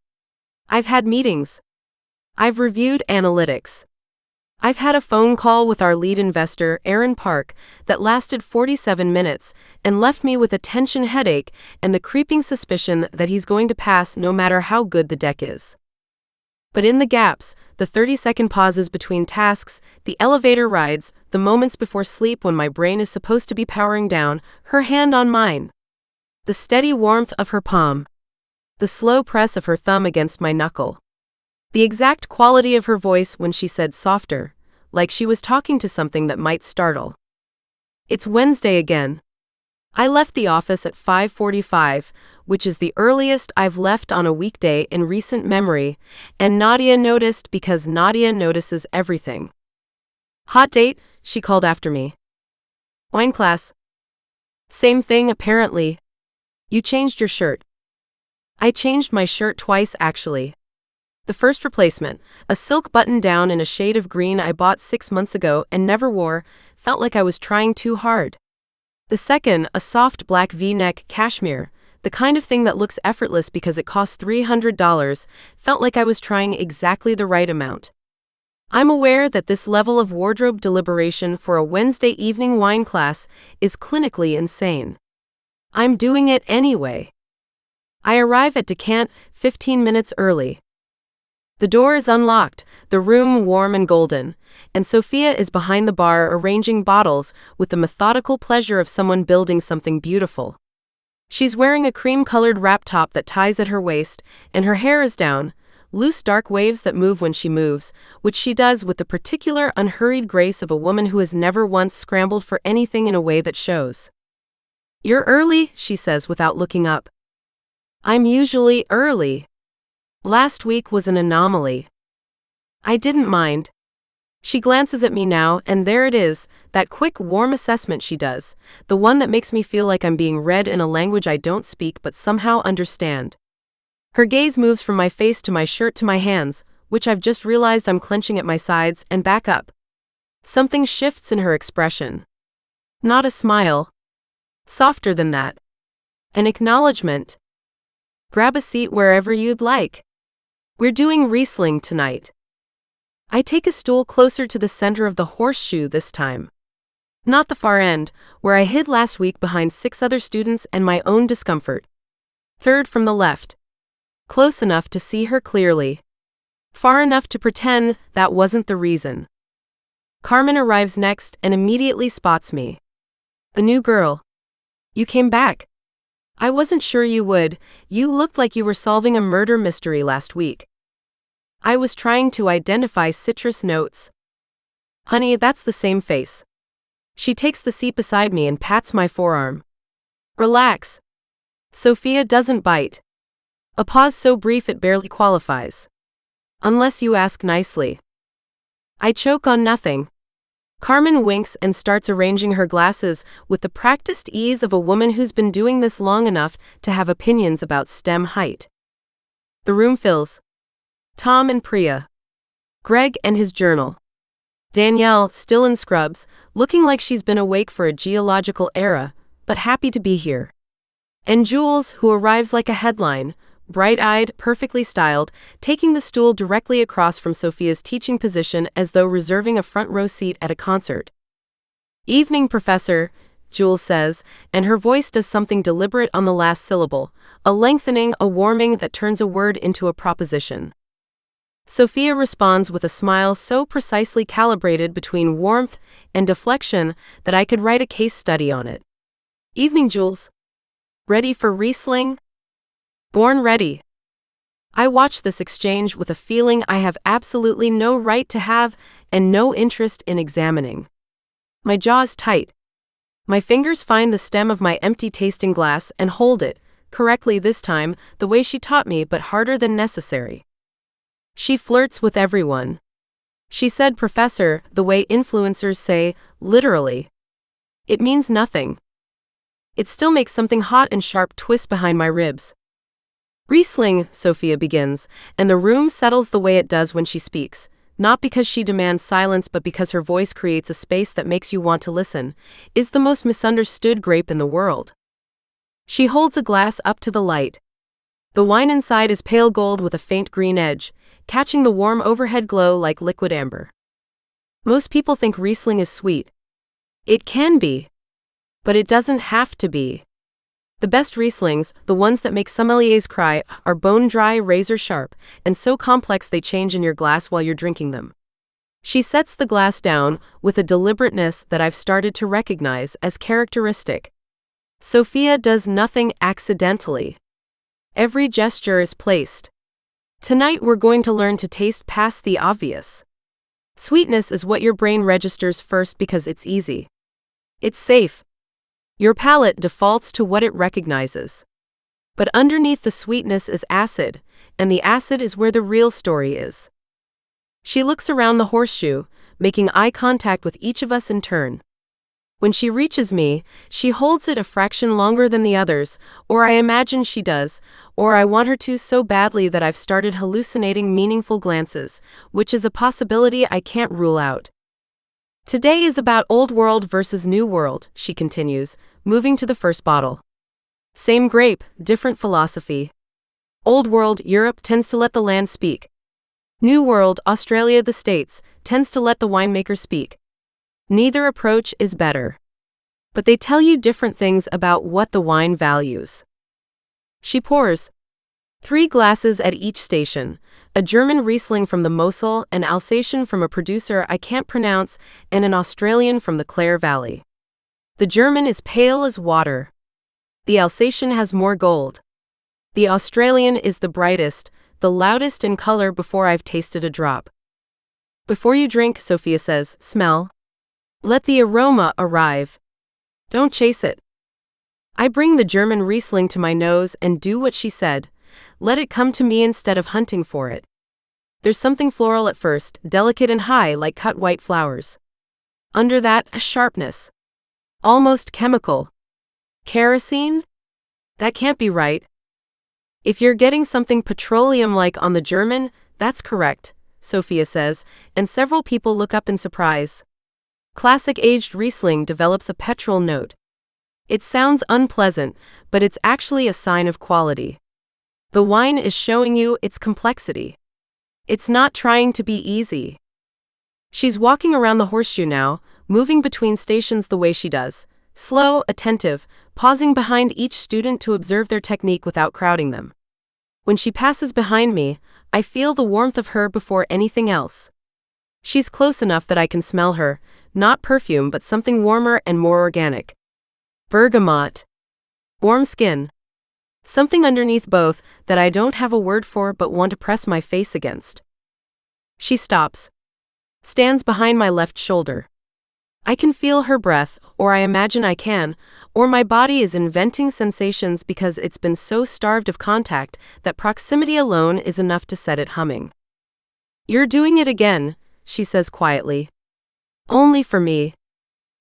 I've had meetings. I've reviewed analytics. I've had a phone call with our lead investor, Aaron Park, that lasted 47 minutes and left me with a tension headache and the creeping suspicion that he's going to pass no matter how good the deck is. But in the gaps, the 30-second pauses between tasks, the elevator rides, the moments before sleep when my brain is supposed to be powering down, her hand on mine. The steady warmth of her palm. The slow press of her thumb against my knuckle. The exact quality of her voice when she said softer, like she was talking to something that might startle. It's Wednesday again. I left the office at 5:45, which is the earliest I've left on a weekday in recent memory, and Nadia noticed because Nadia notices everything. Hot date, she called after me. Wine class. Same thing apparently. You changed your shirt. I changed my shirt twice actually. The first replacement, a silk button-down in a shade of green I bought 6 months ago and never wore, felt like I was trying too hard. The second, a soft black V-neck cashmere, the kind of thing that looks effortless because it costs $300, felt like I was trying exactly the right amount. I'm aware that this level of wardrobe deliberation for a Wednesday evening wine class is clinically insane. I'm doing it anyway. I arrive at Decant 15 minutes early. The door is unlocked, the room warm and golden, and Sophia is behind the bar arranging bottles with the methodical pleasure of someone building something beautiful. She's wearing a cream-colored wrap top that ties at her waist, and her hair is down, loose dark waves that move when she moves, which she does with the particular unhurried grace of a woman who has never once scrambled for anything in a way that shows. "You're early," she says without looking up. "I'm usually early. Last week was an anomaly." I didn't mind. She glances at me now, and there it is, that quick, warm assessment she does, the one that makes me feel like I'm being read in a language I don't speak but somehow understand. Her gaze moves from my face to my shirt to my hands, which I've just realized I'm clenching at my sides, and back up. Something shifts in her expression. Not a smile. Softer than that. An acknowledgement. Grab a seat wherever you'd like. We're doing Riesling tonight. I take a stool closer to the center of the horseshoe this time. Not the far end, where I hid last week behind 6 other students and my own discomfort. Third from the left. Close enough to see her clearly. Far enough to pretend that wasn't the reason. Carmen arrives next and immediately spots me. The new girl. You came back. I wasn't sure you would. You looked like you were solving a murder mystery last week. I was trying to identify citrus notes. Honey, that's the same face. She takes the seat beside me and pats my forearm. Relax. Sophia doesn't bite. A pause so brief it barely qualifies. Unless you ask nicely. I choke on nothing. Carmen winks and starts arranging her glasses with the practiced ease of a woman who's been doing this long enough to have opinions about stem height. The room fills. Tom and Priya. Greg and his journal. Danielle, still in scrubs, looking like she's been awake for a geological era, but happy to be here. And Jules, who arrives like a headline, bright-eyed, perfectly styled, taking the stool directly across from Sophia's teaching position as though reserving a front-row seat at a concert. Evening, Professor, Jules says, and her voice does something deliberate on the last syllable, a lengthening, a warming that turns a word into a proposition. Sophia responds with a smile so precisely calibrated between warmth and deflection that I could write a case study on it. Evening, Jules. Ready for Riesling? Born ready. I watch this exchange with a feeling I have absolutely no right to have and no interest in examining. My jaw is tight. My fingers find the stem of my empty tasting glass and hold it, correctly this time, the way she taught me, but harder than necessary. She flirts with everyone. She said professor, the way influencers say, literally. It means nothing. It still makes something hot and sharp twist behind my ribs. Riesling, Sophia begins, and the room settles the way it does when she speaks, not because she demands silence but because her voice creates a space that makes you want to listen, is the most misunderstood grape in the world. She holds a glass up to the light. The wine inside is pale gold with a faint green edge, catching the warm overhead glow like liquid amber. Most people think Riesling is sweet. It can be. But it doesn't have to be. The best Rieslings, the ones that make sommeliers cry, are bone-dry, razor-sharp, and so complex they change in your glass while you're drinking them. She sets the glass down with a deliberateness that I've started to recognize as characteristic. Sophia does nothing accidentally. Every gesture is placed. Tonight we're going to learn to taste past the obvious. Sweetness is what your brain registers first because it's easy. It's safe. Your palate defaults to what it recognizes. But underneath the sweetness is acid, and the acid is where the real story is. She looks around the horseshoe, making eye contact with each of us in turn. When she reaches me, she holds it a fraction longer than the others, or I imagine she does, or I want her to so badly that I've started hallucinating meaningful glances, which is a possibility I can't rule out. Today is about old world versus new world, she continues, moving to the first bottle. Same grape, different philosophy. Old world, Europe, tends to let the land speak. New world, Australia, the States, tends to let the winemaker speak. Neither approach is better. But they tell you different things about what the wine values. She pours 3 glasses at each station, a German Riesling from the Mosel, an Alsatian from a producer I can't pronounce, and an Australian from the Clare Valley. The German is pale as water. The Alsatian has more gold. The Australian is the brightest, the loudest in color before I've tasted a drop. Before you drink, Sophia says, smell. Let the aroma arrive. Don't chase it. I bring the German Riesling to my nose and do what she said. Let it come to me instead of hunting for it. There's something floral at first, delicate and high like cut white flowers. Under that, a sharpness. Almost chemical. Kerosene? That can't be right. If you're getting something petroleum-like on the German, that's correct, Sophia says, and several people look up in surprise. Classic aged Riesling develops a petrol note. It sounds unpleasant, but it's actually a sign of quality. The wine is showing you its complexity. It's not trying to be easy. She's walking around the horseshoe now, moving between stations the way she does, slow, attentive, pausing behind each student to observe their technique without crowding them. When she passes behind me, I feel the warmth of her before anything else. She's close enough that I can smell her, not perfume but something warmer and more organic. Bergamot. Warm skin. Something underneath both that I don't have a word for but want to press my face against. She stops. Stands behind my left shoulder. I can feel her breath, or I imagine I can, or my body is inventing sensations because it's been so starved of contact that proximity alone is enough to set it humming. "You're doing it again," she says quietly. "Only for me."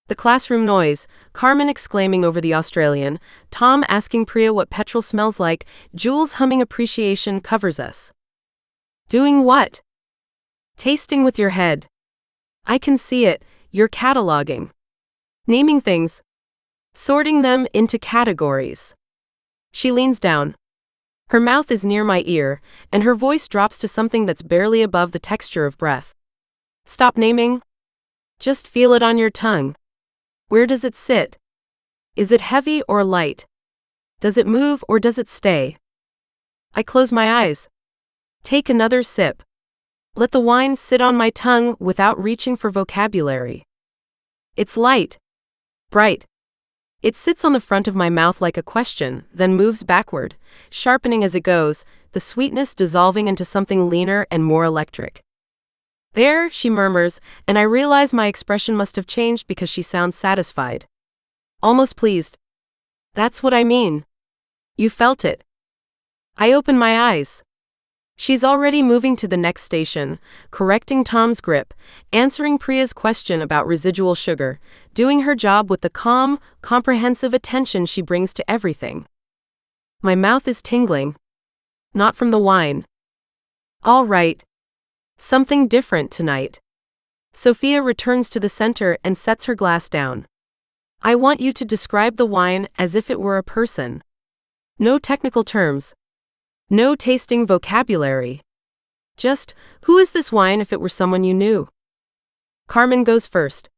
The classroom noise, Carmen exclaiming over the Australian, Tom asking Priya what petrol smells like, Jules humming appreciation covers us. "Doing what?" "Tasting with your head. I can see it, you're cataloging. Naming things. Sorting them into categories." She leans down. Her mouth is near my ear, and her voice drops to something that's barely above the texture of breath. "Stop naming. Just feel it on your tongue. Where does it sit? Is it heavy or light? Does it move or does it stay?" I close my eyes. Take another sip. Let the wine sit on my tongue without reaching for vocabulary. It's light. Bright. It sits on the front of my mouth like a question, then moves backward, sharpening as it goes, the sweetness dissolving into something leaner and more electric. "There," she murmurs, and I realize my expression must have changed because she sounds satisfied. Almost pleased. "That's what I mean. You felt it." I open my eyes. She's already moving to the next station, correcting Tom's grip, answering Priya's question about residual sugar, doing her job with the calm, comprehensive attention she brings to everything. My mouth is tingling. Not from the wine. All right. Something different tonight. Sophia returns to the center and sets her glass down. "I want you to describe the wine as if it were a person. No technical terms. No tasting vocabulary. Just, who is this wine if it were someone you knew?" Carmen goes first.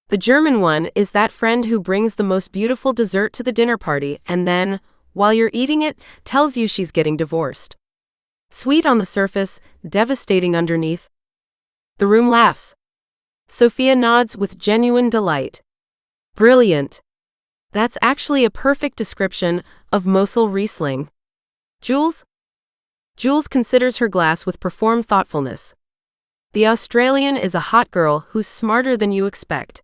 "The German one is that friend who brings the most beautiful dessert to the dinner party and then, while you're eating it, tells you she's getting divorced. Sweet on the surface, devastating underneath." The room laughs. Sophia nods with genuine delight. "Brilliant. That's actually a perfect description of Mosel Riesling." "Jules?" Jules considers her glass with performed thoughtfulness. "The Australian is a hot girl who's smarter than you expect.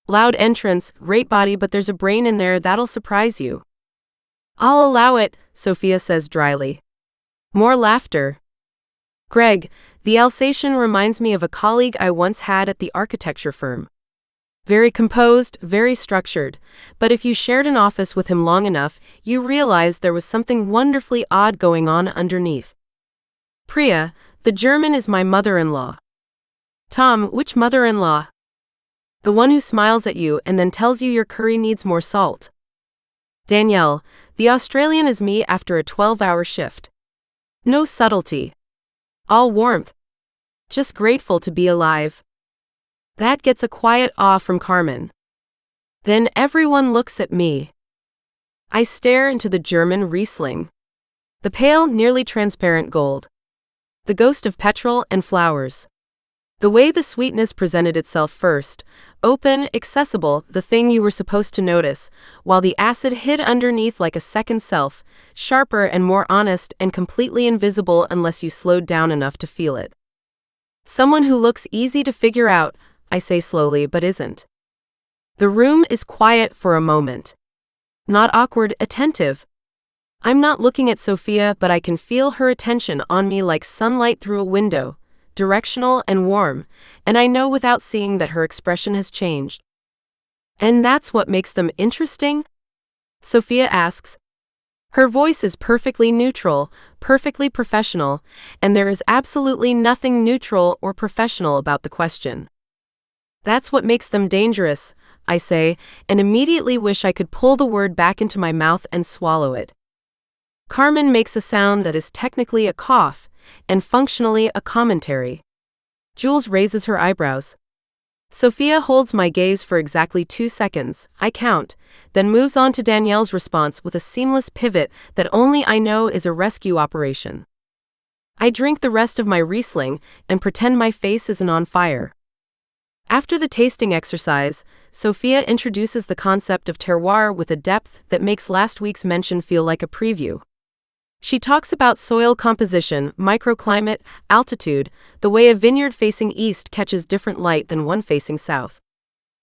Loud entrance, great body, but there's a brain in there that'll surprise you." "I'll allow it," Sophia says dryly. More laughter. "Greg, the Alsatian reminds me of a colleague I once had at the architecture firm. Very composed, very structured, but if you shared an office with him long enough, you realized there was something wonderfully odd going on underneath." "Priya, the German is my mother-in-law." "Tom, which mother-in-law?" "The one who smiles at you and then tells you your curry needs more salt." "Danielle, the Australian is me after a 12-hour shift. No subtlety. All warmth. Just grateful to be alive." That gets a quiet awe from Carmen. Then everyone looks at me. I stare into the German Riesling. The pale, nearly transparent gold. The ghost of petrol and flowers. The way the sweetness presented itself first, open, accessible, the thing you were supposed to notice, while the acid hid underneath like a second self, sharper and more honest and completely invisible unless you slowed down enough to feel it. "Someone who looks easy to figure out," I say slowly, but isn't. The room is quiet for a moment. Not awkward, attentive. I'm not looking at Sophia, but I can feel her attention on me like sunlight through a window, directional and warm, and I know without seeing that her expression has changed. And that's what makes them interesting? Sophia asks. Her voice is perfectly neutral, perfectly professional, and there is absolutely nothing neutral or professional about the question. That's what makes them dangerous, I say, and immediately wish I could pull the word back into my mouth and swallow it. Carmen makes a sound that is technically a cough, and functionally a commentary. Jules raises her eyebrows. Sophia holds my gaze for exactly 2 seconds, I count, then moves on to Danielle's response with a seamless pivot that only I know is a rescue operation. I drink the rest of my Riesling and pretend my face isn't on fire. After the tasting exercise, Sophia introduces the concept of terroir with a depth that makes last week's mention feel like a preview. She talks about soil composition, microclimate, altitude, the way a vineyard facing east catches different light than one facing south.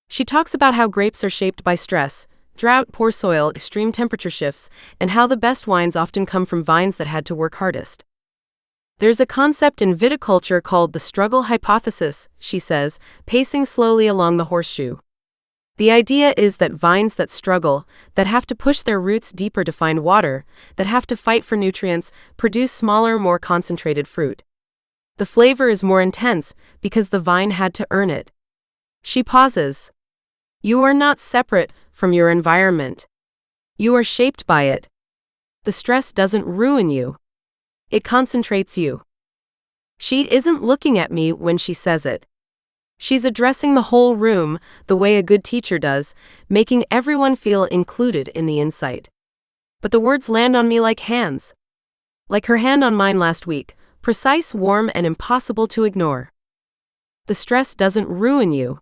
She talks about how grapes are shaped by stress, drought, poor soil, extreme temperature shifts, and how the best wines often come from vines that had to work hardest. There's a concept in viticulture called the struggle hypothesis, she says, pacing slowly along the horseshoe. The idea is that vines that struggle, that have to push their roots deeper to find water, that have to fight for nutrients, produce smaller, more concentrated fruit. The flavor is more intense because the vine had to earn it. She pauses. You are not separate from your environment. You are shaped by it. The stress doesn't ruin you. It concentrates you. She isn't looking at me when she says it. She's addressing the whole room, the way a good teacher does, making everyone feel included in the insight. But the words land on me like hands. Like her hand on mine last week, precise, warm, and impossible to ignore. The stress doesn't ruin you.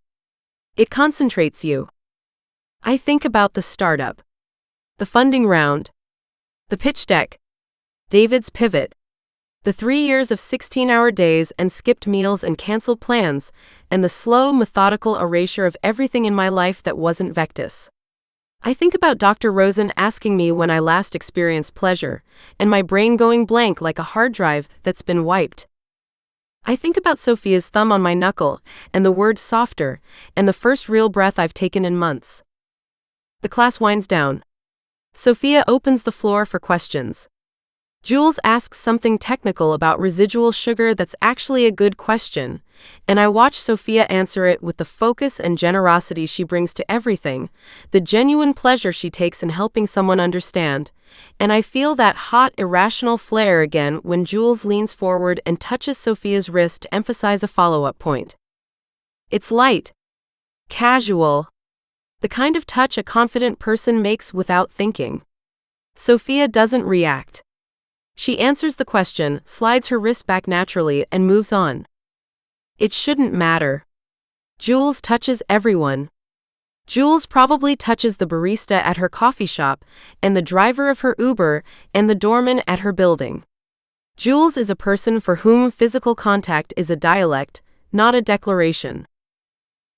It concentrates you. I think about the startup, the funding round, the pitch deck, David's pivot, the 3 years of 16-hour days and skipped meals and canceled plans, and the slow, methodical erasure of everything in my life that wasn't Vectis. I think about Dr. Rosen asking me when I last experienced pleasure, and my brain going blank like a hard drive that's been wiped. I think about Sophia's thumb on my knuckle, and the word softer, and the first real breath I've taken in months. The class winds down. Sophia opens the floor for questions. Jules asks something technical about residual sugar that's actually a good question, and I watch Sophia answer it with the focus and generosity she brings to everything, the genuine pleasure she takes in helping someone understand, and I feel that hot, irrational flare again when Jules leans forward and touches Sophia's wrist to emphasize a follow-up point. It's light, casual, the kind of touch a confident person makes without thinking. Sophia doesn't react. She answers the question, slides her wrist back naturally, and moves on. It shouldn't matter. Jules touches everyone. Jules probably touches the barista at her coffee shop, and the driver of her Uber, and the doorman at her building. Jules is a person for whom physical contact is a dialect, not a declaration.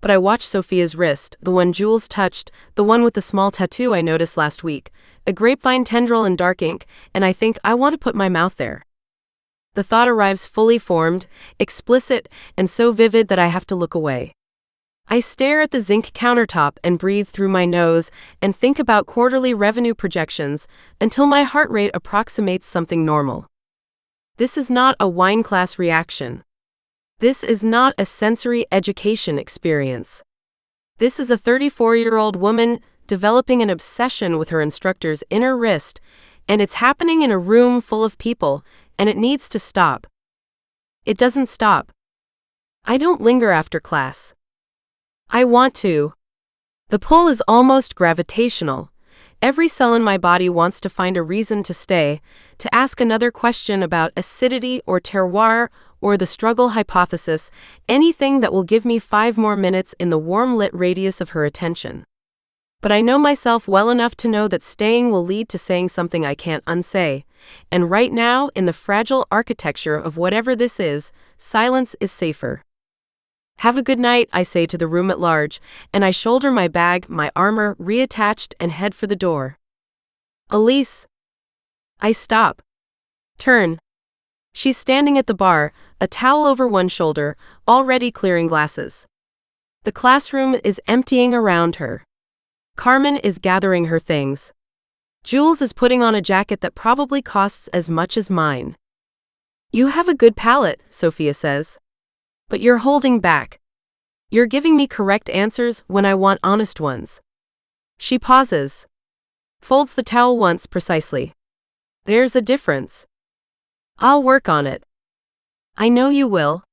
But I watch Sophia's wrist, the one Jules touched, the one with the small tattoo I noticed last week, a grapevine tendril in dark ink, and I think I want to put my mouth there. The thought arrives fully formed, explicit, and so vivid that I have to look away. I stare at the zinc countertop and breathe through my nose and think about quarterly revenue projections until my heart rate approximates something normal. This is not a wine class reaction. This is not a sensory education experience. This is a 34-year-old woman developing an obsession with her instructor's inner wrist, and it's happening in a room full of people, and it needs to stop. It doesn't stop. I don't linger after class. I want to. The pull is almost gravitational. Every cell in my body wants to find a reason to stay, to ask another question about acidity or terroir or the struggle hypothesis, anything that will give me 5 more minutes in the warm-lit radius of her attention. But I know myself well enough to know that staying will lead to saying something I can't unsay, and right now, in the fragile architecture of whatever this is, silence is safer. Have a good night, I say to the room at large, and I shoulder my bag, my armor reattached, and head for the door. Elise. I stop. Turn. She's standing at the bar, a towel over one shoulder, already clearing glasses. The classroom is emptying around her. Carmen is gathering her things. Jules is putting on a jacket that probably costs as much as mine. You have a good palate, Sophia says. But you're holding back. You're giving me correct answers when I want honest ones. She pauses. Folds the towel once precisely. There's a difference. I'll work on it. I know you will.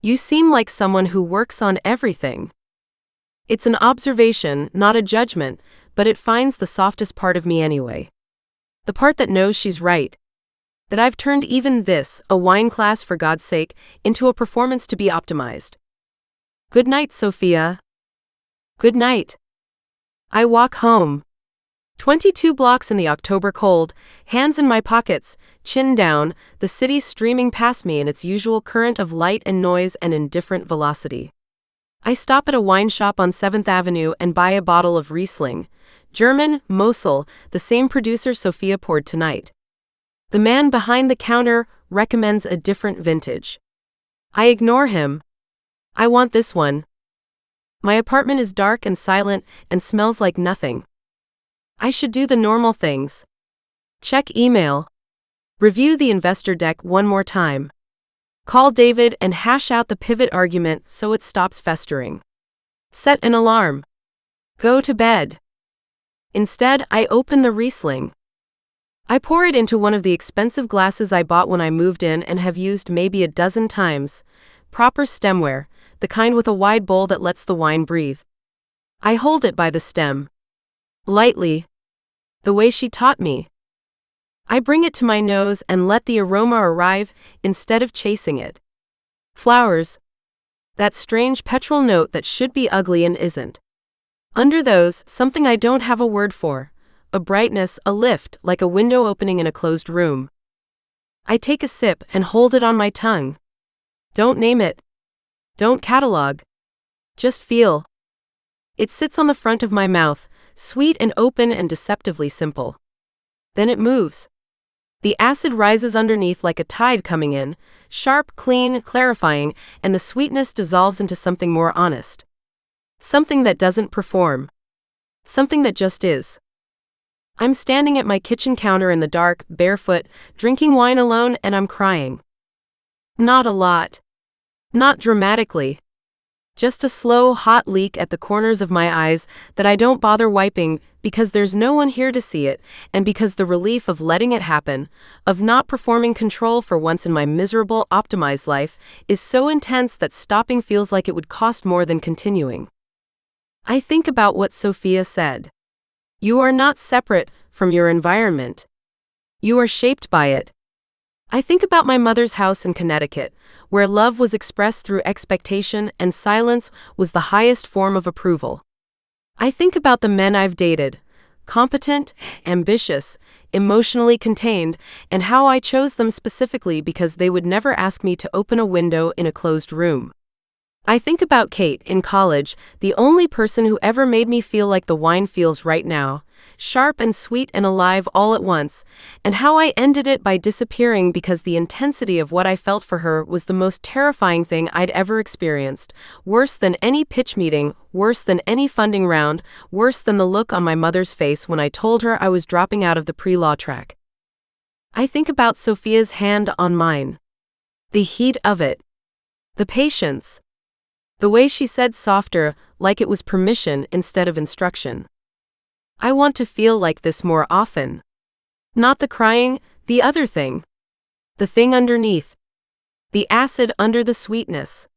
You seem like someone who works on everything. It's an observation, not a judgment, but it finds the softest part of me anyway. The part that knows she's right. That I've turned even this, a wine class for God's sake, into a performance to be optimized. Good night, Sophia. Good night. I walk home. 22 blocks in the October cold, hands in my pockets, chin down, the city streaming past me in its usual current of light and noise and indifferent velocity. I stop at a wine shop on 7th Avenue and buy a bottle of Riesling, German, Mosel, the same producer Sophia poured tonight. The man behind the counter recommends a different vintage. I ignore him. I want this one. My apartment is dark and silent and smells like nothing. I should do the normal things. Check email. Review the investor deck one more time. Call David and hash out the pivot argument so it stops festering. Set an alarm. Go to bed. Instead, I open the Riesling. I pour it into one of the expensive glasses I bought when I moved in and have used maybe a dozen times. Proper stemware, the kind with a wide bowl that lets the wine breathe. I hold it by the stem. Lightly. The way she taught me. I bring it to my nose and let the aroma arrive instead of chasing it. Flowers. That strange petrol note that should be ugly and isn't. Under those, something I don't have a word for. A brightness, a lift, like a window opening in a closed room. I take a sip and hold it on my tongue. Don't name it. Don't catalog. Just feel. It sits on the front of my mouth, sweet and open and deceptively simple. Then it moves. The acid rises underneath like a tide coming in, sharp, clean, clarifying, and the sweetness dissolves into something more honest. Something that doesn't perform. Something that just is. I'm standing at my kitchen counter in the dark, barefoot, drinking wine alone, and I'm crying. Not a lot. Not dramatically. Just a slow, hot leak at the corners of my eyes that I don't bother wiping because there's no one here to see it, and because the relief of letting it happen, of not performing control for once in my miserable, optimized life, is so intense that stopping feels like it would cost more than continuing. I think about what Sophia said. You are not separate from your environment. You are shaped by it. I think about my mother's house in Connecticut, where love was expressed through expectation and silence was the highest form of approval. I think about the men I've dated, competent, ambitious, emotionally contained, and how I chose them specifically because they would never ask me to open a window in a closed room. I think about Kate in college, the only person who ever made me feel like the wine feels right now, sharp and sweet and alive all at once, and how I ended it by disappearing because the intensity of what I felt for her was the most terrifying thing I'd ever experienced, worse than any pitch meeting, worse than any funding round, worse than the look on my mother's face when I told her I was dropping out of the pre-law track. I think about Sophia's hand on mine. The heat of it. The patience. The way she said softer, like it was permission instead of instruction. I want to feel like this more often. Not the crying, the other thing. The thing underneath. The acid under the sweetness.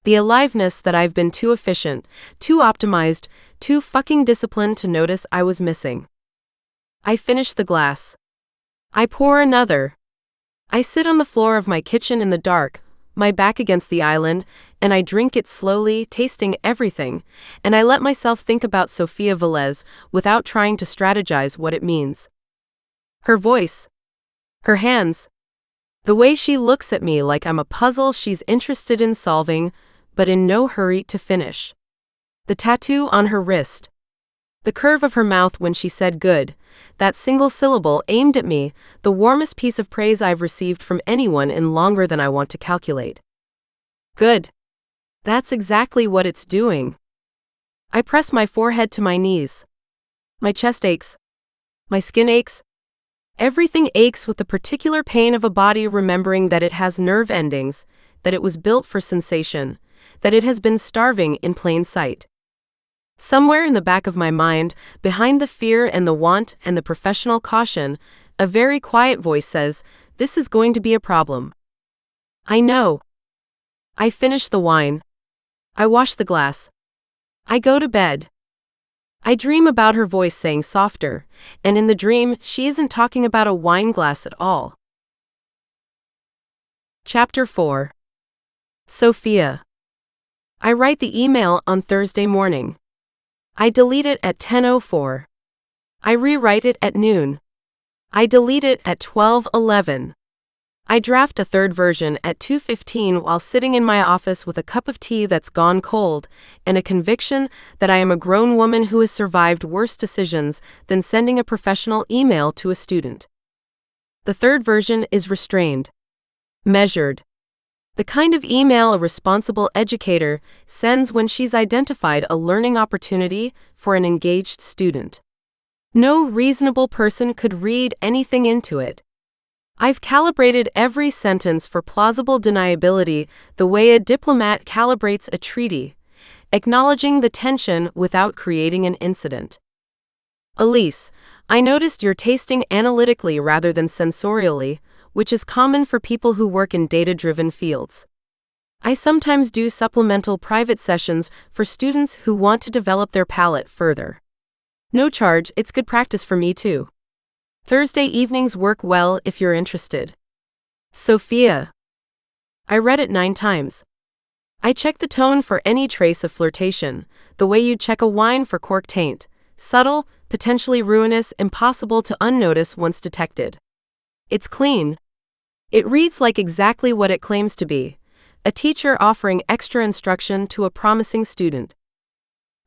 The aliveness that I've been too efficient, too optimized, too fucking disciplined to notice I was missing. I finish the glass. I pour another. I sit on the floor of my kitchen in the dark, my back against the island, and I drink it slowly, tasting everything, and I let myself think about Sophia Velez without trying to strategize what it means. Her voice. Her hands. The way she looks at me like I'm a puzzle she's interested in solving, but in no hurry to finish. The tattoo on her wrist. The curve of her mouth when she said good, that single syllable aimed at me, the warmest piece of praise I've received from anyone in longer than I want to calculate. Good. That's exactly what it's doing. I press my forehead to my knees. My chest aches. My skin aches. Everything aches with the particular pain of a body remembering that it has nerve endings, that it was built for sensation, that it has been starving in plain sight. Somewhere in the back of my mind, behind the fear and the want and the professional caution, a very quiet voice says, "This is going to be a problem." I know. I finish the wine. I wash the glass. I go to bed. I dream about her voice saying softer, and in the dream, she isn't talking about a wine glass at all. Chapter 4. Sophia. I write the email on Thursday morning. I delete it at 10:04. I rewrite it at noon. I delete it at 12:11. I draft a third version at 2:15 while sitting in my office with a cup of tea that's gone cold, and a conviction that I am a grown woman who has survived worse decisions than sending a professional email to a student. The third version is restrained. Measured. The kind of email a responsible educator sends when she's identified a learning opportunity for an engaged student. No reasonable person could read anything into it. I've calibrated every sentence for plausible deniability the way a diplomat calibrates a treaty, acknowledging the tension without creating an incident. Elise, I noticed you're tasting analytically rather than sensorially, which is common for people who work in data-driven fields. I sometimes do supplemental private sessions for students who want to develop their palate further. No charge, it's good practice for me too. Thursday evenings work well if you're interested. Sophia. I read it 9 times. I check the tone for any trace of flirtation, the way you'd check a wine for cork taint, subtle, potentially ruinous, impossible to unnotice once detected. It's clean. It reads like exactly what it claims to be, a teacher offering extra instruction to a promising student.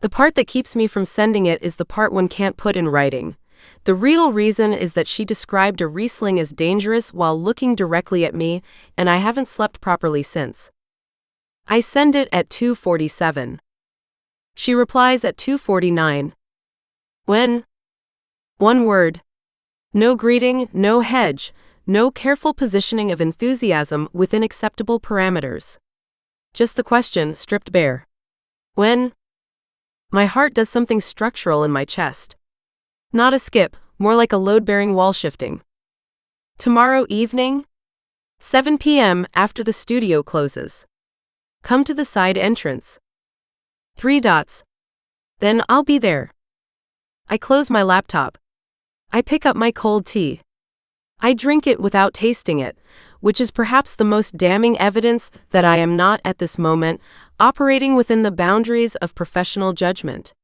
The part that keeps me from sending it is the part one can't put in writing. The real reason is that she described a Riesling as dangerous while looking directly at me, and I haven't slept properly since. I send it at 2:47. She replies at 2:49. When? One word. No greeting, no hedge, no careful positioning of enthusiasm within acceptable parameters. Just the question, stripped bare. When? My heart does something structural in my chest. Not a skip, more like a load-bearing wall shifting. Tomorrow evening? 7 p.m. after the studio closes. Come to the side entrance. 3 dots. Then I'll be there. I close my laptop. I pick up my cold tea. I drink it without tasting it, which is perhaps the most damning evidence that I am not at this moment operating within the boundaries of professional judgment.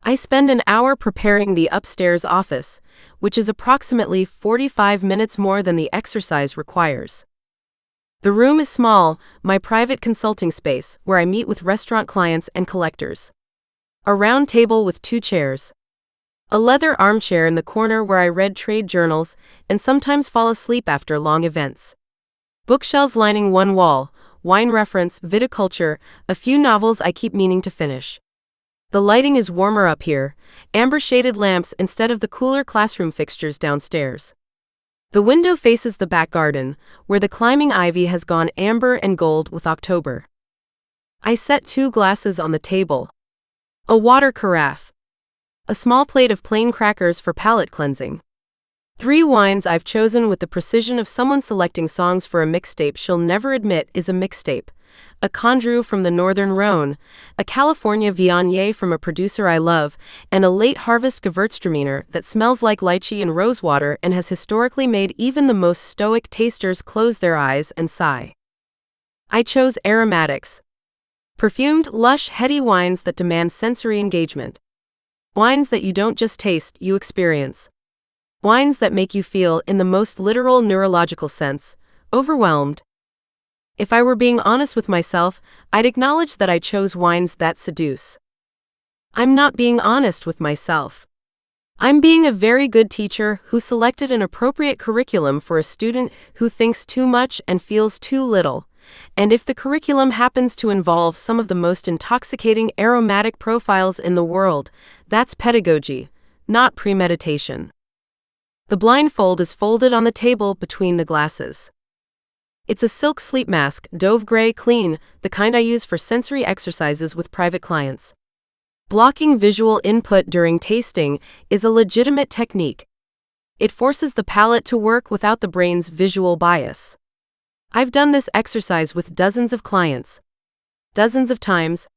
I spend an hour preparing the upstairs office, which is approximately 45 minutes more than the exercise requires. The room is small, my private consulting space, where I meet with restaurant clients and collectors. A round table with 2 chairs. A leather armchair in the corner where I read trade journals and sometimes fall asleep after long events. Bookshelves lining one wall, wine reference, viticulture, a few novels I keep meaning to finish. The lighting is warmer up here, amber-shaded lamps instead of the cooler classroom fixtures downstairs. The window faces the back garden, where the climbing ivy has gone amber and gold with October. I set 2 glasses on the table. A water carafe. A small plate of plain crackers for palate cleansing. 3 wines I've chosen with the precision of someone selecting songs for a mixtape she'll never admit is a mixtape. A Condrieu from the Northern Rhone, a California Viognier from a producer I love, and a late harvest Gewürztraminer that smells like lychee and rosewater and has historically made even the most stoic tasters close their eyes and sigh. I chose aromatics. Perfumed, lush, heady wines that demand sensory engagement. Wines that you don't just taste, you experience. Wines that make you feel, in the most literal neurological sense, overwhelmed. If I were being honest with myself, I'd acknowledge that I chose wines that seduce. I'm not being honest with myself. I'm being a very good teacher who selected an appropriate curriculum for a student who thinks too much and feels too little. And if the curriculum happens to involve some of the most intoxicating aromatic profiles in the world, that's pedagogy, not premeditation. The blindfold is folded on the table between the glasses. It's a silk sleep mask, dove gray clean, the kind I use for sensory exercises with private clients. Blocking visual input during tasting is a legitimate technique. It forces the palate to work without the brain's visual bias. I've done this exercise with dozens of clients. Dozens of times.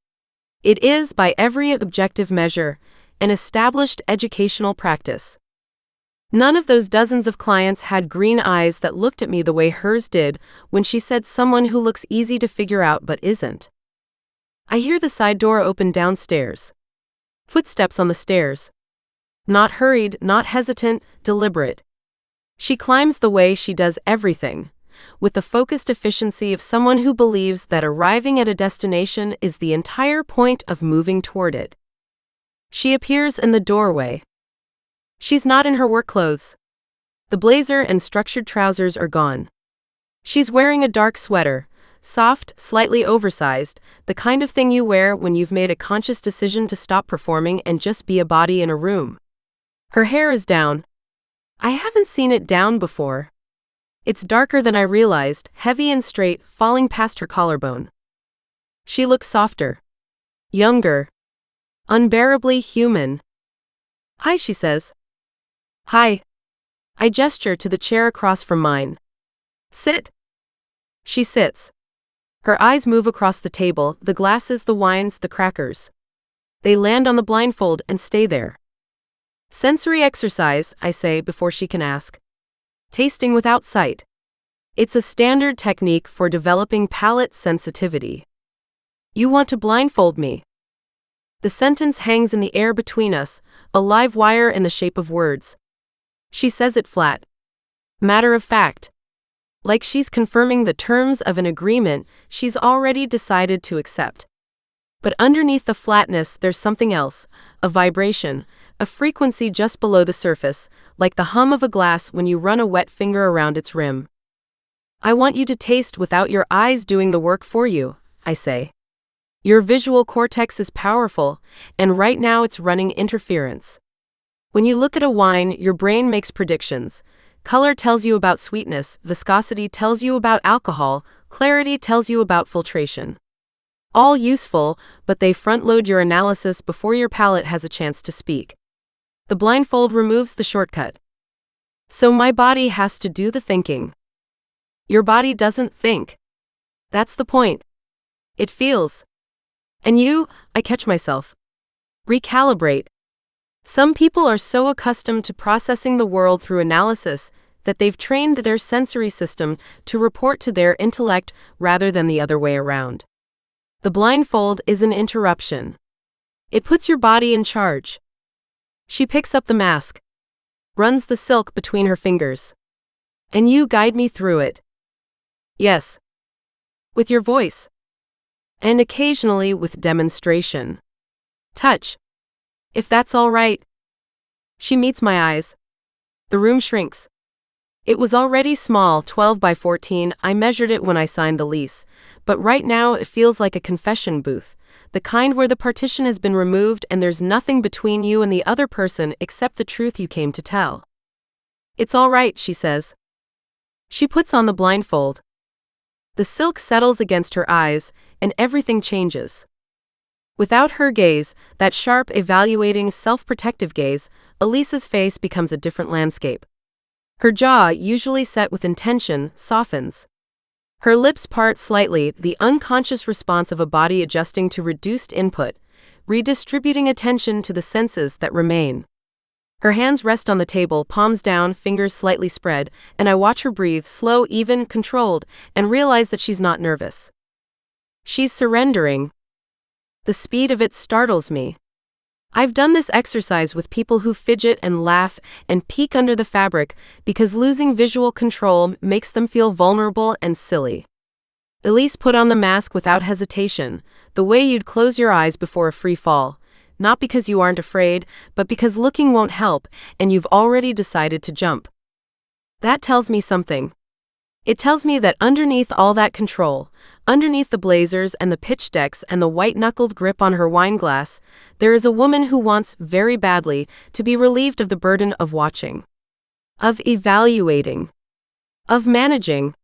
It is, by every objective measure, an established educational practice. None of those dozens of clients had green eyes that looked at me the way hers did when she said someone who looks easy to figure out but isn't. I hear the side door open downstairs. Footsteps on the stairs. Not hurried, not hesitant, deliberate. She climbs the way she does everything, with the focused efficiency of someone who believes that arriving at a destination is the entire point of moving toward it. She appears in the doorway. She's not in her work clothes. The blazer and structured trousers are gone. She's wearing a dark sweater, soft, slightly oversized, the kind of thing you wear when you've made a conscious decision to stop performing and just be a body in a room. Her hair is down. I haven't seen it down before. It's darker than I realized, heavy and straight, falling past her collarbone. She looks softer. Younger. Unbearably human. "Hi," she says. "Hi." I gesture to the chair across from mine. "Sit." She sits. Her eyes move across the table, the glasses, the wines, the crackers. They land on the blindfold and stay there. "Sensory exercise," I say before she can ask. "Tasting without sight." It's a standard technique for developing palate sensitivity. "You want to blindfold me?" The sentence hangs in the air between us, a live wire in the shape of words. She says it flat. Matter of fact. Like she's confirming the terms of an agreement she's already decided to accept. But underneath the flatness there's something else, a vibration, a frequency just below the surface, like the hum of a glass when you run a wet finger around its rim. "I want you to taste without your eyes doing the work for you," I say. "Your visual cortex is powerful, and right now it's running interference. When you look at a wine, your brain makes predictions. Color tells you about sweetness, viscosity tells you about alcohol, clarity tells you about filtration. All useful, but they front-load your analysis before your palate has a chance to speak. The blindfold removes the shortcut. So my body has to do the thinking. Your body doesn't think. That's the point. It feels. And I catch myself. Recalibrate. Some people are so accustomed to processing the world through analysis that they've trained their sensory system to report to their intellect rather than the other way around. The blindfold is an interruption. It puts your body in charge. She picks up the mask, runs the silk between her fingers. "And you guide me through it." "Yes." "With your voice. And occasionally with demonstration. Touch. If that's all right." She meets my eyes. The room shrinks. It was already small, 12 by 14, I measured it when I signed the lease, but right now it feels like a confession booth, the kind where the partition has been removed and there's nothing between you and the other person except the truth you came to tell. "It's all right," she says. She puts on the blindfold. The silk settles against her eyes, and everything changes. Without her gaze, that sharp, evaluating, self-protective gaze, Elise's face becomes a different landscape. Her jaw, usually set with intention, softens. Her lips part slightly, the unconscious response of a body adjusting to reduced input, redistributing attention to the senses that remain. Her hands rest on the table, palms down, fingers slightly spread, and I watch her breathe, slow, even, controlled, and realize that she's not nervous. She's surrendering. The speed of it startles me. I've done this exercise with people who fidget and laugh and peek under the fabric because losing visual control makes them feel vulnerable and silly. Elise put on the mask without hesitation, the way you'd close your eyes before a free fall. not because you aren't afraid, but because looking won't help, and you've already decided to jump. That tells me something. It tells me that underneath all that control, underneath the blazers and the pitch decks and the white-knuckled grip on her wine glass, there is a woman who wants, very badly, to be relieved of the burden of watching, of evaluating, of managing.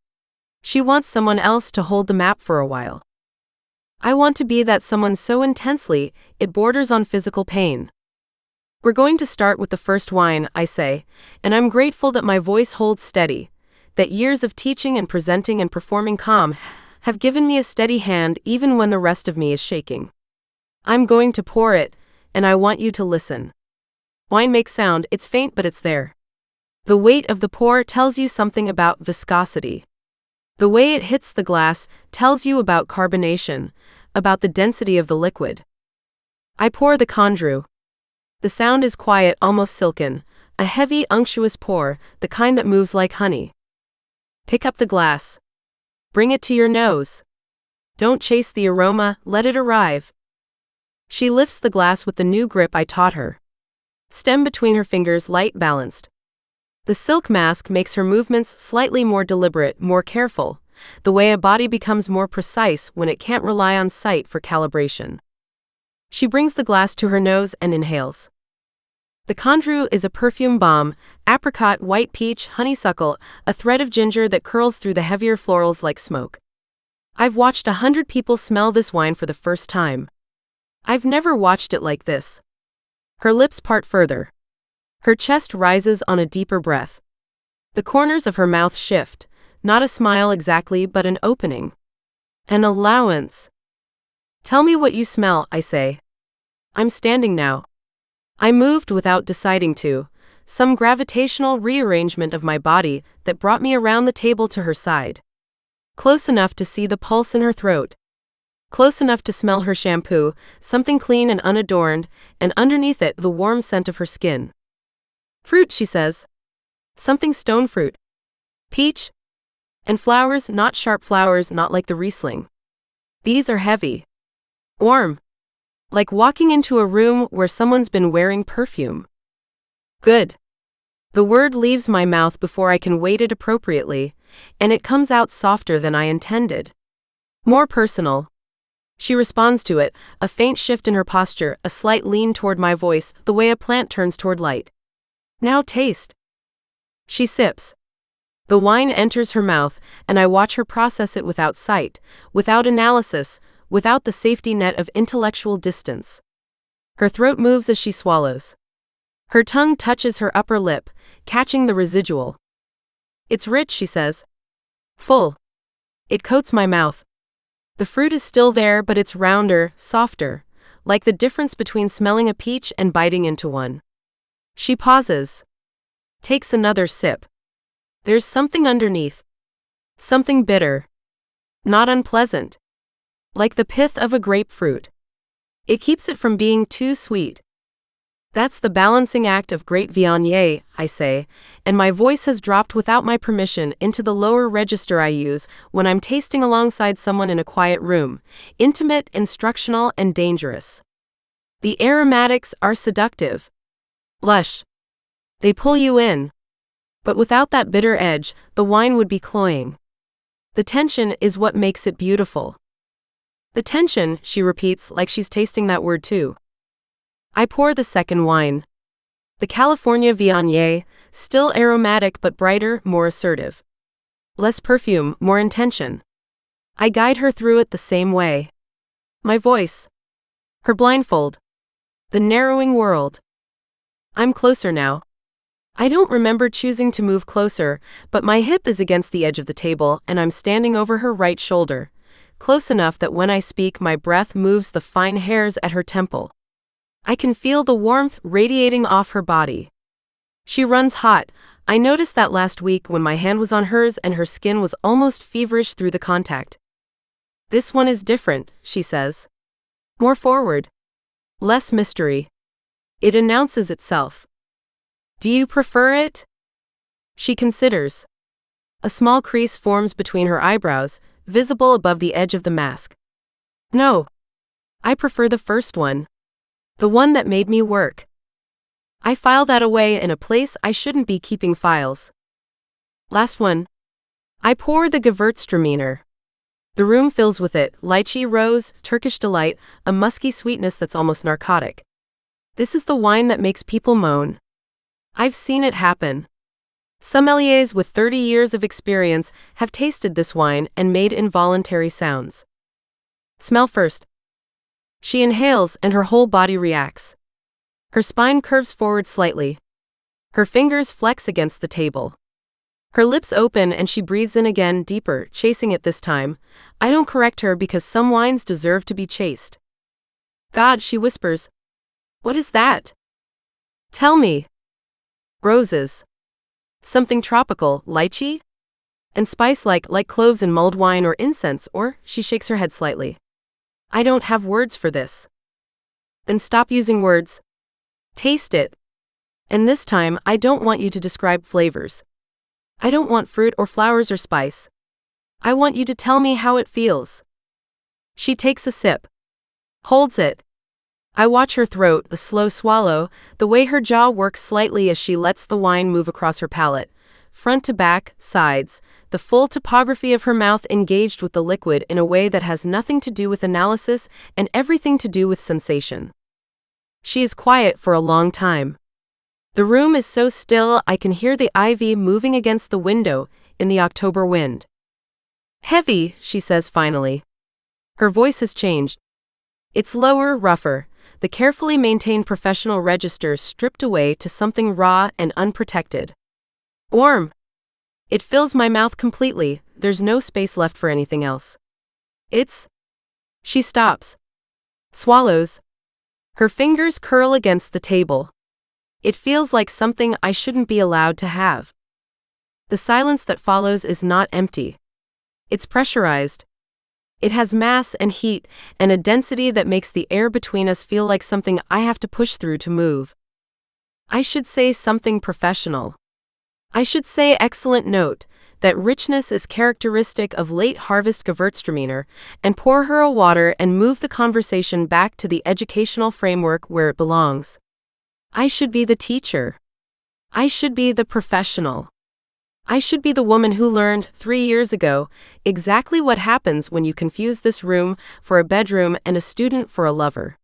She wants someone else to hold the map for a while. I want to be that someone so intensely, it borders on physical pain. We're going to start with the first wine, I say, and I'm grateful that my voice holds steady, that years of teaching and presenting and performing calm have given me a steady hand even when the rest of me is shaking. I'm going to pour it, and I want you to listen. Wine makes sound, it's faint but it's there. The weight of the pour tells you something about viscosity. The way it hits the glass tells you about carbonation, about the density of the liquid. I pour the Condrieu. The sound is quiet, almost silken, a heavy, unctuous pour, the kind that moves like honey. Pick up the glass. Bring it to your nose. Don't chase the aroma, let it arrive. She lifts the glass with the new grip I taught her. Stem between her fingers, light, balanced. The silk mask makes her movements slightly more deliberate, more careful, the way a body becomes more precise when it can't rely on sight for calibration. She brings the glass to her nose and inhales. The Condrieu is a perfume bomb, apricot, white peach, honeysuckle, a thread of ginger that curls through the heavier florals like smoke. I've watched 100 people smell this wine for the first time. I've never watched it like this. Her lips part further. Her chest rises on a deeper breath. The corners of her mouth shift, not a smile exactly but an opening. An allowance. Tell me what you smell, I say. I'm standing now. I moved without deciding to, some gravitational rearrangement of my body that brought me around the table to her side. Close enough to see the pulse in her throat. Close enough to smell her shampoo, something clean and unadorned, and underneath it the warm scent of her skin. Fruit, she says. Something stone fruit. Peach. And flowers, not sharp flowers, not like the Riesling. These are heavy. Warm. Like walking into a room where someone's been wearing perfume. Good. The word leaves my mouth before I can weight it appropriately, and it comes out softer than I intended. More personal. She responds to it, a faint shift in her posture, a slight lean toward my voice, the way a plant turns toward light. Now taste. She sips. The wine enters her mouth, and I watch her process it without sight, without analysis, without the safety net of intellectual distance. Her throat moves as she swallows. Her tongue touches her upper lip, catching the residual. It's rich, she says. Full. It coats my mouth. The fruit is still there, but it's rounder, softer, like the difference between smelling a peach and biting into one. She pauses. Takes another sip. There's something underneath. Something bitter. Not unpleasant. Like the pith of a grapefruit. It keeps it from being too sweet. That's the balancing act of great Viognier, I say, and my voice has dropped without my permission into the lower register I use when I'm tasting alongside someone in a quiet room, intimate, instructional, and dangerous. The aromatics are seductive. Lush. They pull you in. But without that bitter edge, the wine would be cloying. The tension is what makes it beautiful. The tension, she repeats like she's tasting that word too. I pour the second wine. The California Viognier, still aromatic but brighter, more assertive. Less perfume, more intention. I guide her through it the same way. My voice. Her blindfold. The narrowing world. I'm closer now. I don't remember choosing to move closer, but my hip is against the edge of the table and I'm standing over her right shoulder, close enough that when I speak my breath moves the fine hairs at her temple. I can feel the warmth radiating off her body. She runs hot. I noticed that last week when my hand was on hers and her skin was almost feverish through the contact. This one is different, she says. More forward. Less mystery. It announces itself. Do you prefer it? She considers. A small crease forms between her eyebrows, visible above the edge of the mask. No. I prefer the first one. The one that made me work. I file that away in a place I shouldn't be keeping files. Last one. I pour the Gewürztraminer. The room fills with it, lychee, rose, Turkish delight, a musky sweetness that's almost narcotic. This is the wine that makes people moan. I've seen it happen. Sommeliers with 30 years of experience have tasted this wine and made involuntary sounds. Smell first. She inhales and her whole body reacts. Her spine curves forward slightly. Her fingers flex against the table. Her lips open and she breathes in again, deeper, chasing it this time. I don't correct her because some wines deserve to be chased. God, she whispers. What is that? Tell me. Roses. Something tropical, lychee? And spice like cloves and mulled wine or incense, or, she shakes her head slightly. I don't have words for this. Then stop using words. Taste it. And this time, I don't want you to describe flavors. I don't want fruit or flowers or spice. I want you to tell me how it feels. She takes a sip. Holds it. I watch her throat, the slow swallow, the way her jaw works slightly as she lets the wine move across her palate. Front to back, sides, the full topography of her mouth engaged with the liquid in a way that has nothing to do with analysis and everything to do with sensation. She is quiet for a long time. The room is so still I can hear the ivy moving against the window in the October wind. Heavy, she says finally. Her voice has changed. It's lower, rougher, the carefully maintained professional register stripped away to something raw and unprotected. Warm. It fills my mouth completely, there's no space left for anything else. It's. She stops. Swallows. Her fingers curl against the table. It feels like something I shouldn't be allowed to have. The silence that follows is not empty. It's pressurized. It has mass and heat, and a density that makes the air between us feel like something I have to push through to move. I should say something professional. I should say excellent note, that richness is characteristic of late harvest Gewürztraminer, and pour her a water and move the conversation back to the educational framework where it belongs. I should be the teacher. I should be the professional. I should be the woman who learned 3 years ago exactly what happens when you confuse this room for a bedroom and a student for a lover.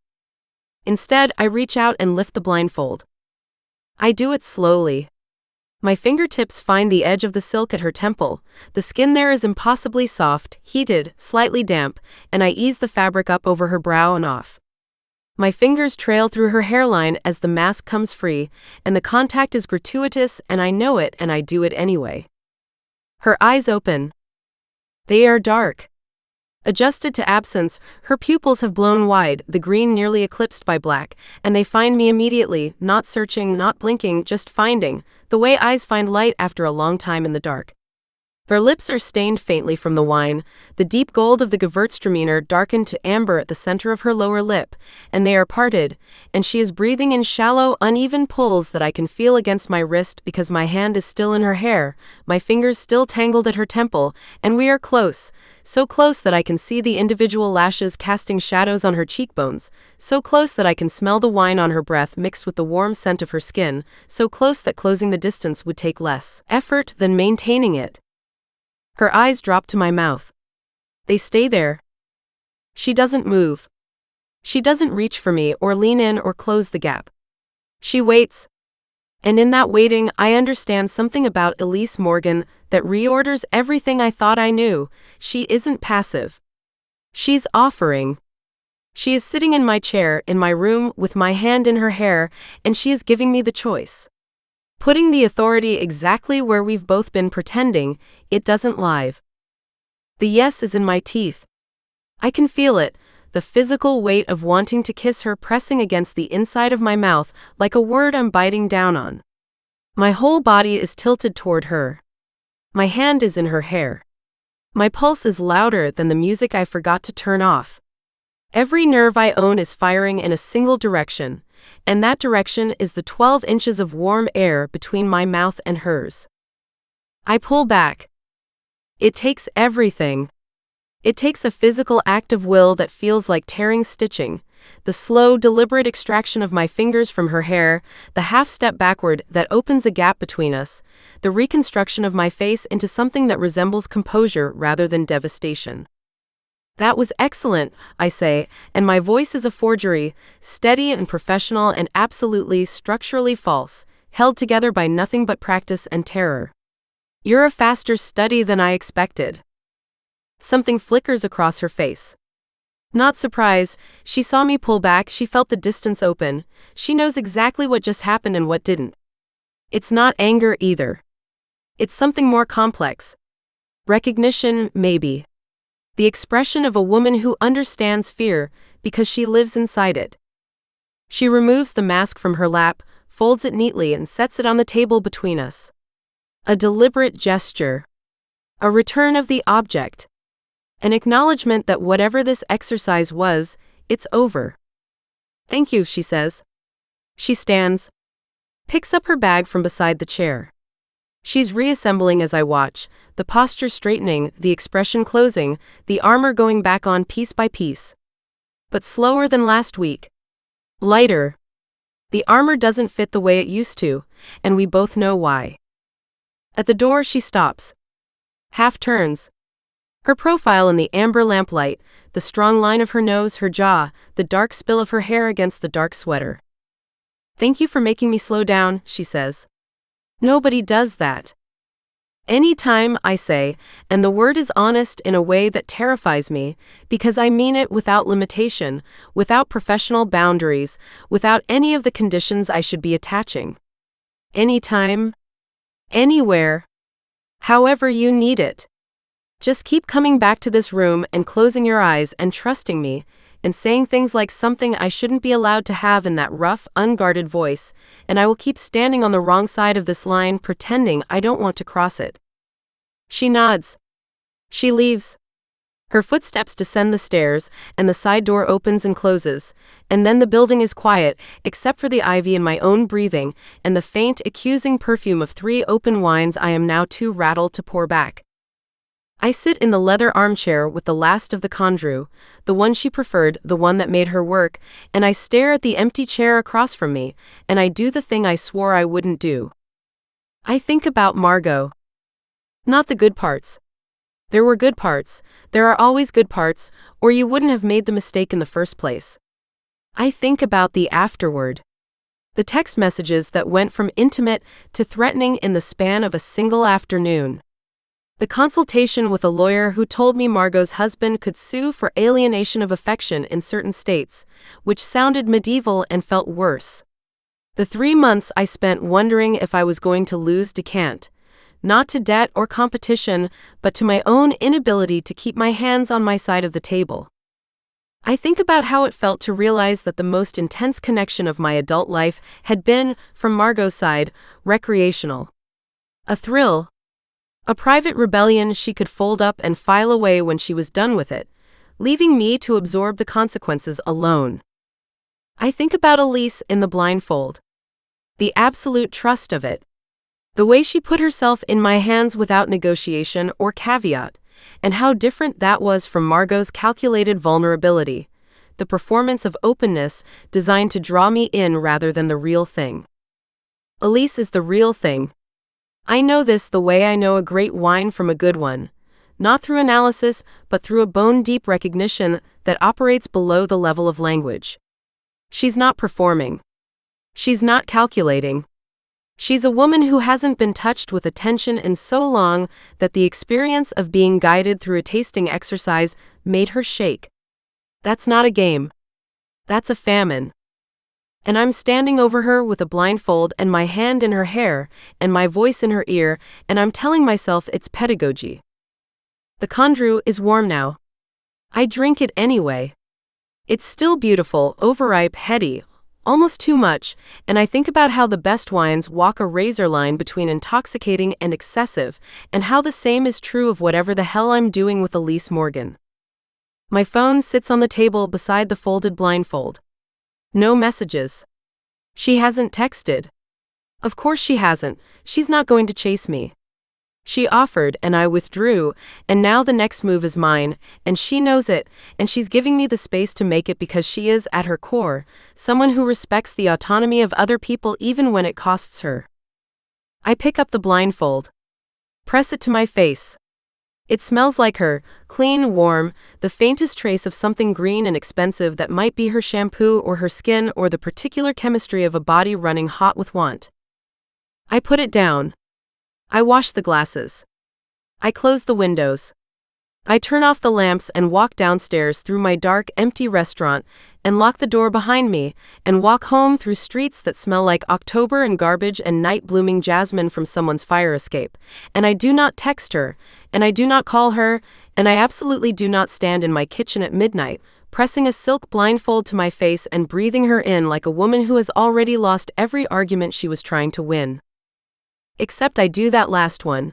Instead, I reach out and lift the blindfold. I do it slowly. My fingertips find the edge of the silk at her temple. The skin there is impossibly soft, heated, slightly damp, and I ease the fabric up over her brow and off. My fingers trail through her hairline as the mask comes free, and the contact is gratuitous, and I know it, and I do it anyway. Her eyes open. They are dark. Adjusted to absence, her pupils have blown wide, the green nearly eclipsed by black, and they find me immediately, not searching, not blinking, just finding, the way eyes find light after a long time in the dark. Her lips are stained faintly from the wine, the deep gold of the Gewürztraminer darkened to amber at the center of her lower lip, and they are parted, and she is breathing in shallow, uneven pulls that I can feel against my wrist because my hand is still in her hair, my fingers still tangled at her temple, and we are close, so close that I can see the individual lashes casting shadows on her cheekbones, so close that I can smell the wine on her breath mixed with the warm scent of her skin, so close that closing the distance would take less effort than maintaining it. Her eyes drop to my mouth. They stay there. She doesn't move. She doesn't reach for me or lean in or close the gap. She waits. And in that waiting, I understand something about Elise Morgan that reorders everything I thought I knew. She isn't passive. She's offering. She is sitting in my chair in my room with my hand in her hair, and she is giving me the choice. Putting the authority exactly where we've both been pretending it doesn't lie. The yes is in my teeth. I can feel it, the physical weight of wanting to kiss her pressing against the inside of my mouth like a word I'm biting down on. My whole body is tilted toward her. My hand is in her hair. My pulse is louder than the music I forgot to turn off. Every nerve I own is firing in a single direction, and that direction is the 12 inches of warm air between my mouth and hers. I pull back. It takes everything. It takes a physical act of will that feels like tearing stitching, The slow, deliberate extraction of my fingers from her hair, the half step backward that opens a gap between us, the reconstruction of my face into something that resembles composure rather than devastation. That was excellent, I say, and my voice is a forgery, steady and professional and absolutely structurally false, held together by nothing but practice and terror. You're a faster study than I expected. Something flickers across her face. Not surprise, she saw me pull back, she felt the distance open, she knows exactly what just happened and what didn't. It's not anger either. It's something more complex. Recognition, maybe. The expression of a woman who understands fear because she lives inside it. She removes the mask from her lap, folds it neatly and sets it on the table between us. A deliberate gesture. A return of the object. An acknowledgement that whatever this exercise was, it's over. Thank you, she says. She stands, picks up her bag from beside the chair. She's reassembling as I watch, the posture straightening, the expression closing, the armor going back on piece by piece. But slower than last week. Lighter. The armor doesn't fit the way it used to, and we both know why. At the door she stops. Half turns. Her profile in the amber lamplight, the strong line of her nose, her jaw, the dark spill of her hair against the dark sweater. Thank you for making me slow down, she says. Nobody does that. Any time, I say, and the word is honest in a way that terrifies me, because I mean it without limitation, without professional boundaries, without any of the conditions I should be attaching. Anytime, anywhere, however you need it. Just keep coming back to this room and closing your eyes and trusting me, and saying things like something I shouldn't be allowed to have in that rough, unguarded voice, and I will keep standing on the wrong side of this line pretending I don't want to cross it. She nods. She leaves. Her footsteps descend the stairs, and the side door opens and closes, and then the building is quiet, except for the ivy in my own breathing, and the faint, accusing perfume of 3 open wines I am now too rattled to pour back. I sit in the leather armchair with the last of the Condru, the one she preferred, the one that made her work, and I stare at the empty chair across from me, and I do the thing I swore I wouldn't do. I think about Margot. Not the good parts. There were good parts, there are always good parts, or you wouldn't have made the mistake in the first place. I think about the afterward. The text messages that went from intimate to threatening in the span of a single afternoon. The consultation with a lawyer who told me Margot's husband could sue for alienation of affection in certain states, which sounded medieval and felt worse. The 3 months I spent wondering if I was going to lose decant, not to debt or competition, but to my own inability to keep my hands on my side of the table. I think about how it felt to realize that the most intense connection of my adult life had been, from Margot's side, recreational. A thrill. A private rebellion she could fold up and file away when she was done with it, leaving me to absorb the consequences alone. I think about Elise in the blindfold. The absolute trust of it. The way she put herself in my hands without negotiation or caveat, and how different that was from Margot's calculated vulnerability, the performance of openness designed to draw me in rather than the real thing. Elise is the real thing. I know this the way I know a great wine from a good one, not through analysis, but through a bone-deep recognition that operates below the level of language. She's not performing. She's not calculating. She's a woman who hasn't been touched with attention in so long that the experience of being guided through a tasting exercise made her shake. That's not a game. That's a famine. And I'm standing over her with a blindfold and my hand in her hair and my voice in her ear, and I'm telling myself it's pedagogy. The Condru is warm now. I drink it anyway. It's still beautiful, overripe, heady, almost too much, and I think about how the best wines walk a razor line between intoxicating and excessive, and how the same is true of whatever the hell I'm doing with Elise Morgan. My phone sits on the table beside the folded blindfold. No messages. She hasn't texted. Of course she hasn't, she's not going to chase me. She offered, and I withdrew, and now the next move is mine, and she knows it, and she's giving me the space to make it because she is, at her core, someone who respects the autonomy of other people even when it costs her. I pick up the blindfold. Press it to my face. It smells like her, clean, warm, the faintest trace of something green and expensive that might be her shampoo or her skin or the particular chemistry of a body running hot with want. I put it down. I wash the glasses. I close the windows. I turn off the lamps and walk downstairs through my dark, empty restaurant and lock the door behind me and walk home through streets that smell like October and garbage and night-blooming jasmine from someone's fire escape. And I do not text her, and I do not call her, and I absolutely do not stand in my kitchen at midnight, pressing a silk blindfold to my face and breathing her in like a woman who has already lost every argument she was trying to win. Except I do that last one.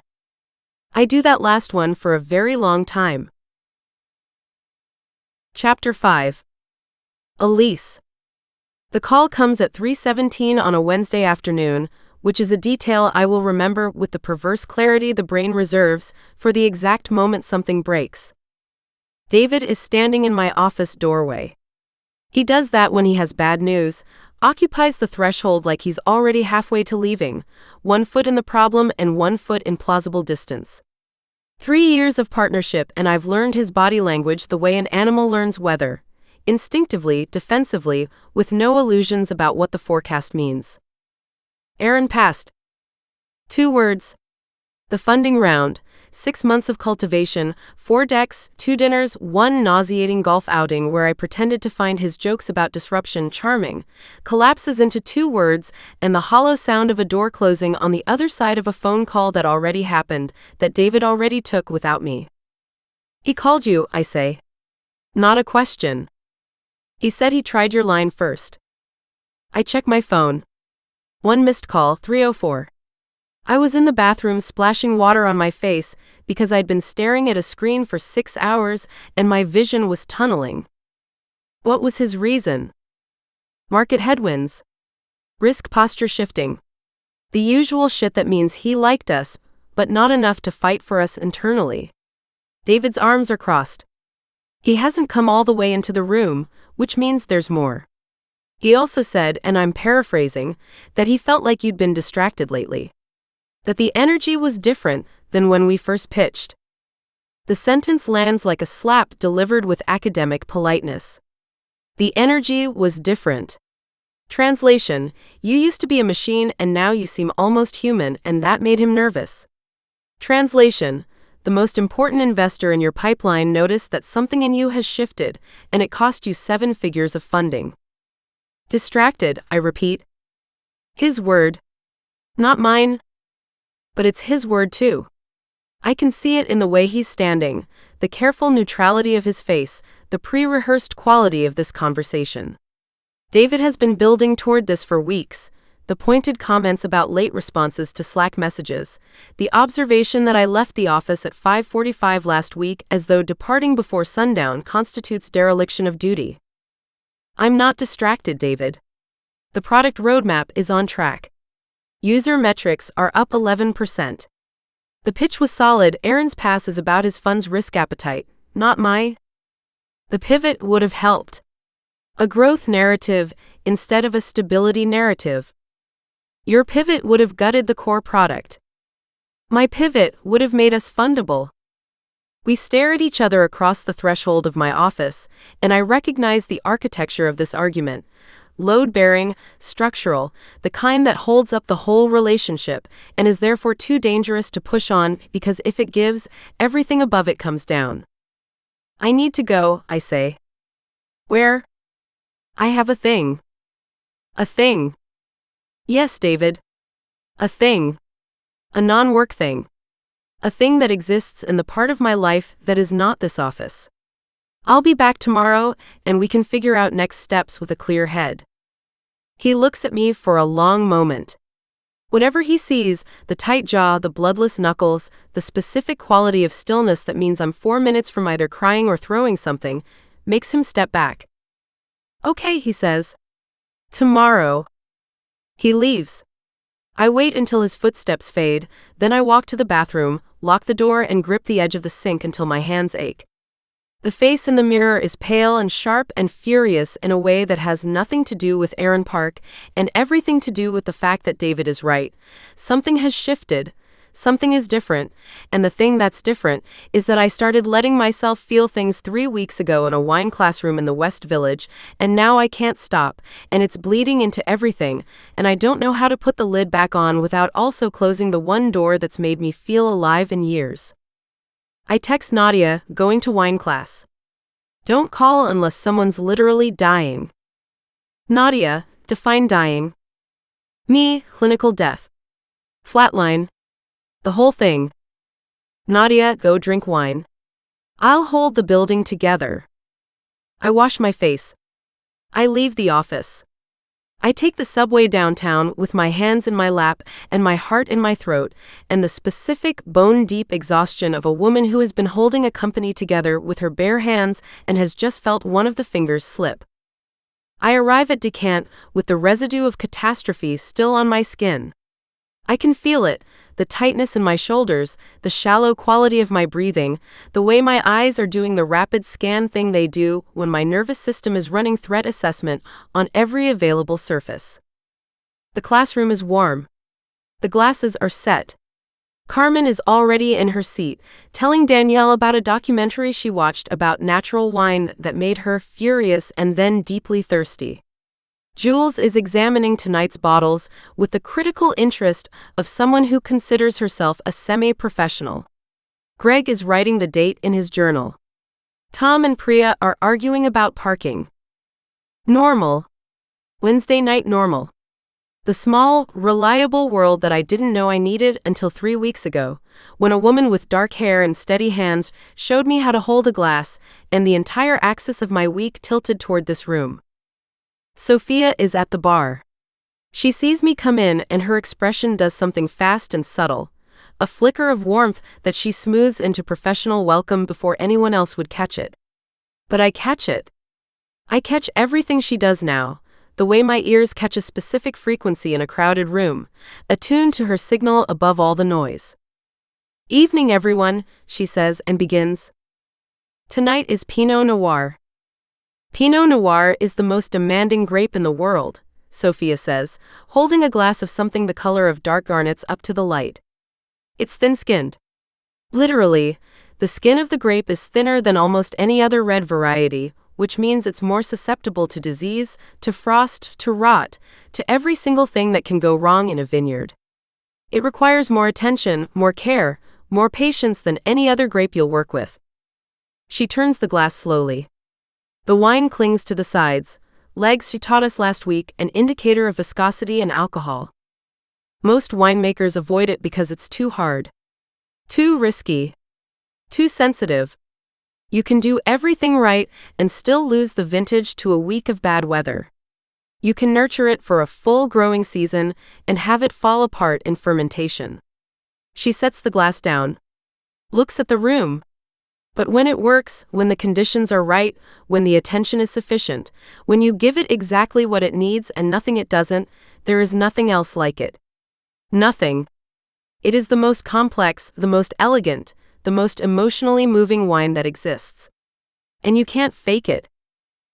I do that last one for a very long time. Chapter 5. Elise. The call comes at 3:17 on a Wednesday afternoon, which is a detail I will remember with the perverse clarity the brain reserves for the exact moment something breaks. David is standing in my office doorway. He does that when he has bad news, occupies the threshold like he's already halfway to leaving, 1 foot in the problem and 1 foot in plausible distance. 3 years of partnership and I've learned his body language the way an animal learns weather, instinctively, defensively, with no illusions about what the forecast means. Aaron passed. 2 words. The funding round, 6 months of cultivation, 4 decks, 2 dinners, 1 nauseating golf outing where I pretended to find his jokes about disruption charming, collapses into 2 words and the hollow sound of a door closing on the other side of a phone call that already happened, that David already took without me. He called you, I say. Not a question. He said he tried your line first. I check my phone. 1 missed call, 3:04. I was in the bathroom splashing water on my face because I'd been staring at a screen for 6 hours and my vision was tunneling. What was his reason? Market headwinds. Risk posture shifting. The usual shit that means he liked us, but not enough to fight for us internally. David's arms are crossed. He hasn't come all the way into the room, which means there's more. He also said, and I'm paraphrasing, that he felt like you'd been distracted lately. That the energy was different than when we first pitched. The sentence lands like a slap delivered with academic politeness. The energy was different. Translation: you used to be a machine and now you seem almost human, and that made him nervous. Translation: the most important investor in your pipeline noticed that something in you has shifted, and it cost you 7 figures of funding. Distracted, I repeat. His word. Not mine. But it's his word too. I can see it in the way he's standing, the careful neutrality of his face, the pre-rehearsed quality of this conversation. David has been building toward this for weeks, the pointed comments about late responses to Slack messages, the observation that I left the office at 5:45 last week as though departing before sundown constitutes dereliction of duty. I'm not distracted, David. The product roadmap is on track. User metrics are up 11%. The pitch was solid. Aaron's pass is about his fund's risk appetite, not my. The pivot would have helped. A growth narrative instead of a stability narrative. Your pivot would have gutted the core product. My pivot would have made us fundable. We stare at each other across the threshold of my office, and I recognize the architecture of this argument. Load-bearing, structural, the kind that holds up the whole relationship and is therefore too dangerous to push on because if it gives, everything above it comes down. I need to go, I say. Where? I have a thing. A thing. Yes, David. A thing. A non-work thing. A thing that exists in the part of my life that is not this office. I'll be back tomorrow, and we can figure out next steps with a clear head. He looks at me for a long moment. Whatever he sees, the tight jaw, the bloodless knuckles, the specific quality of stillness that means I'm 4 minutes from either crying or throwing something, makes him step back. Okay, he says. Tomorrow. He leaves. I wait until his footsteps fade, then I walk to the bathroom, lock the door, and grip the edge of the sink until my hands ache. The face in the mirror is pale and sharp and furious in a way that has nothing to do with Aaron Park and everything to do with the fact that David is right. Something has shifted. Something is different, and the thing that's different is that I started letting myself feel things 3 weeks ago in a wine classroom in the West Village, and now I can't stop, and it's bleeding into everything, and I don't know how to put the lid back on without also closing the one door that's made me feel alive in years. I text Nadia, going to wine class. Don't call unless someone's literally dying. Nadia, define dying. Me, clinical death. Flatline. The whole thing. Nadia, go drink wine. I'll hold the building together. I wash my face. I leave the office. I take the subway downtown with my hands in my lap and my heart in my throat, and the specific, bone-deep exhaustion of a woman who has been holding a company together with her bare hands and has just felt one of the fingers slip. I arrive at Decant with the residue of catastrophe still on my skin. I can feel it, the tightness in my shoulders, the shallow quality of my breathing, the way my eyes are doing the rapid scan thing they do when my nervous system is running threat assessment on every available surface. The classroom is warm. The glasses are set. Carmen is already in her seat, telling Danielle about a documentary she watched about natural wine that made her furious and then deeply thirsty. Jules is examining tonight's bottles with the critical interest of someone who considers herself a semi-professional. Greg is writing the date in his journal. Tom and Priya are arguing about parking. Normal. Wednesday night normal. The small, reliable world that I didn't know I needed until 3 weeks ago, when a woman with dark hair and steady hands showed me how to hold a glass, and the entire axis of my week tilted toward this room. Sophia is at the bar. She sees me come in and her expression does something fast and subtle, a flicker of warmth that she smooths into professional welcome before anyone else would catch it. But I catch it. I catch everything she does now, the way my ears catch a specific frequency in a crowded room, attuned to her signal above all the noise. Evening everyone, she says and begins. Tonight is Pinot Noir. Pinot Noir is the most demanding grape in the world, Sophia says, holding a glass of something the color of dark garnets up to the light. It's thin-skinned. Literally, the skin of the grape is thinner than almost any other red variety, which means it's more susceptible to disease, to frost, to rot, to every single thing that can go wrong in a vineyard. It requires more attention, more care, more patience than any other grape you'll work with. She turns the glass slowly. The wine clings to the sides, legs she taught us last week, an indicator of viscosity and alcohol. Most winemakers avoid it because it's too hard, too risky, too sensitive. You can do everything right and still lose the vintage to a week of bad weather. You can nurture it for a full growing season and have it fall apart in fermentation. She sets the glass down, looks at the room. But when it works, when the conditions are right, when the attention is sufficient, when you give it exactly what it needs and nothing it doesn't, there is nothing else like it. Nothing. It is the most complex, the most elegant, the most emotionally moving wine that exists. And you can't fake it.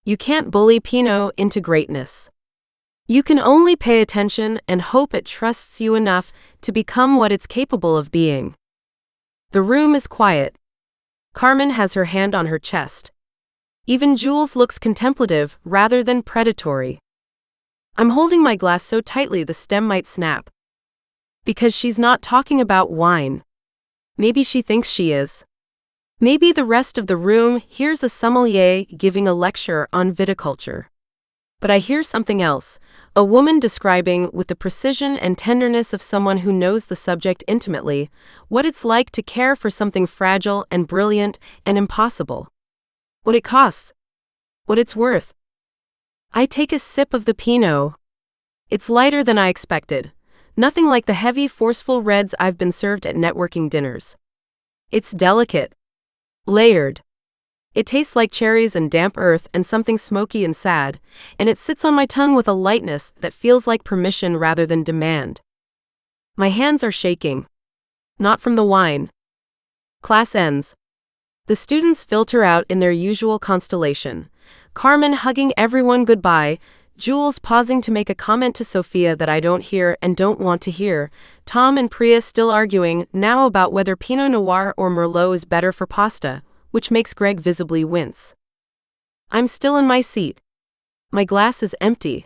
You can't bully Pinot into greatness. You can only pay attention and hope it trusts you enough to become what it's capable of being. The room is quiet. Carmen has her hand on her chest. Even Jules looks contemplative rather than predatory. I'm holding my glass so tightly the stem might snap. Because she's not talking about wine. Maybe she thinks she is. Maybe the rest of the room hears a sommelier giving a lecture on viticulture. But I hear something else, a woman describing, with the precision and tenderness of someone who knows the subject intimately, what it's like to care for something fragile and brilliant and impossible. What it costs. What it's worth. I take a sip of the Pinot. It's lighter than I expected. Nothing like the heavy, forceful reds I've been served at networking dinners. It's delicate. Layered. It tastes like cherries and damp earth and something smoky and sad, and it sits on my tongue with a lightness that feels like permission rather than demand. My hands are shaking. Not from the wine. Class ends. The students filter out in their usual constellation. Carmen hugging everyone goodbye, Jules pausing to make a comment to Sophia that I don't hear and don't want to hear, Tom and Priya still arguing now about whether Pinot Noir or Merlot is better for pasta, which makes Greg visibly wince. I'm still in my seat. My glass is empty.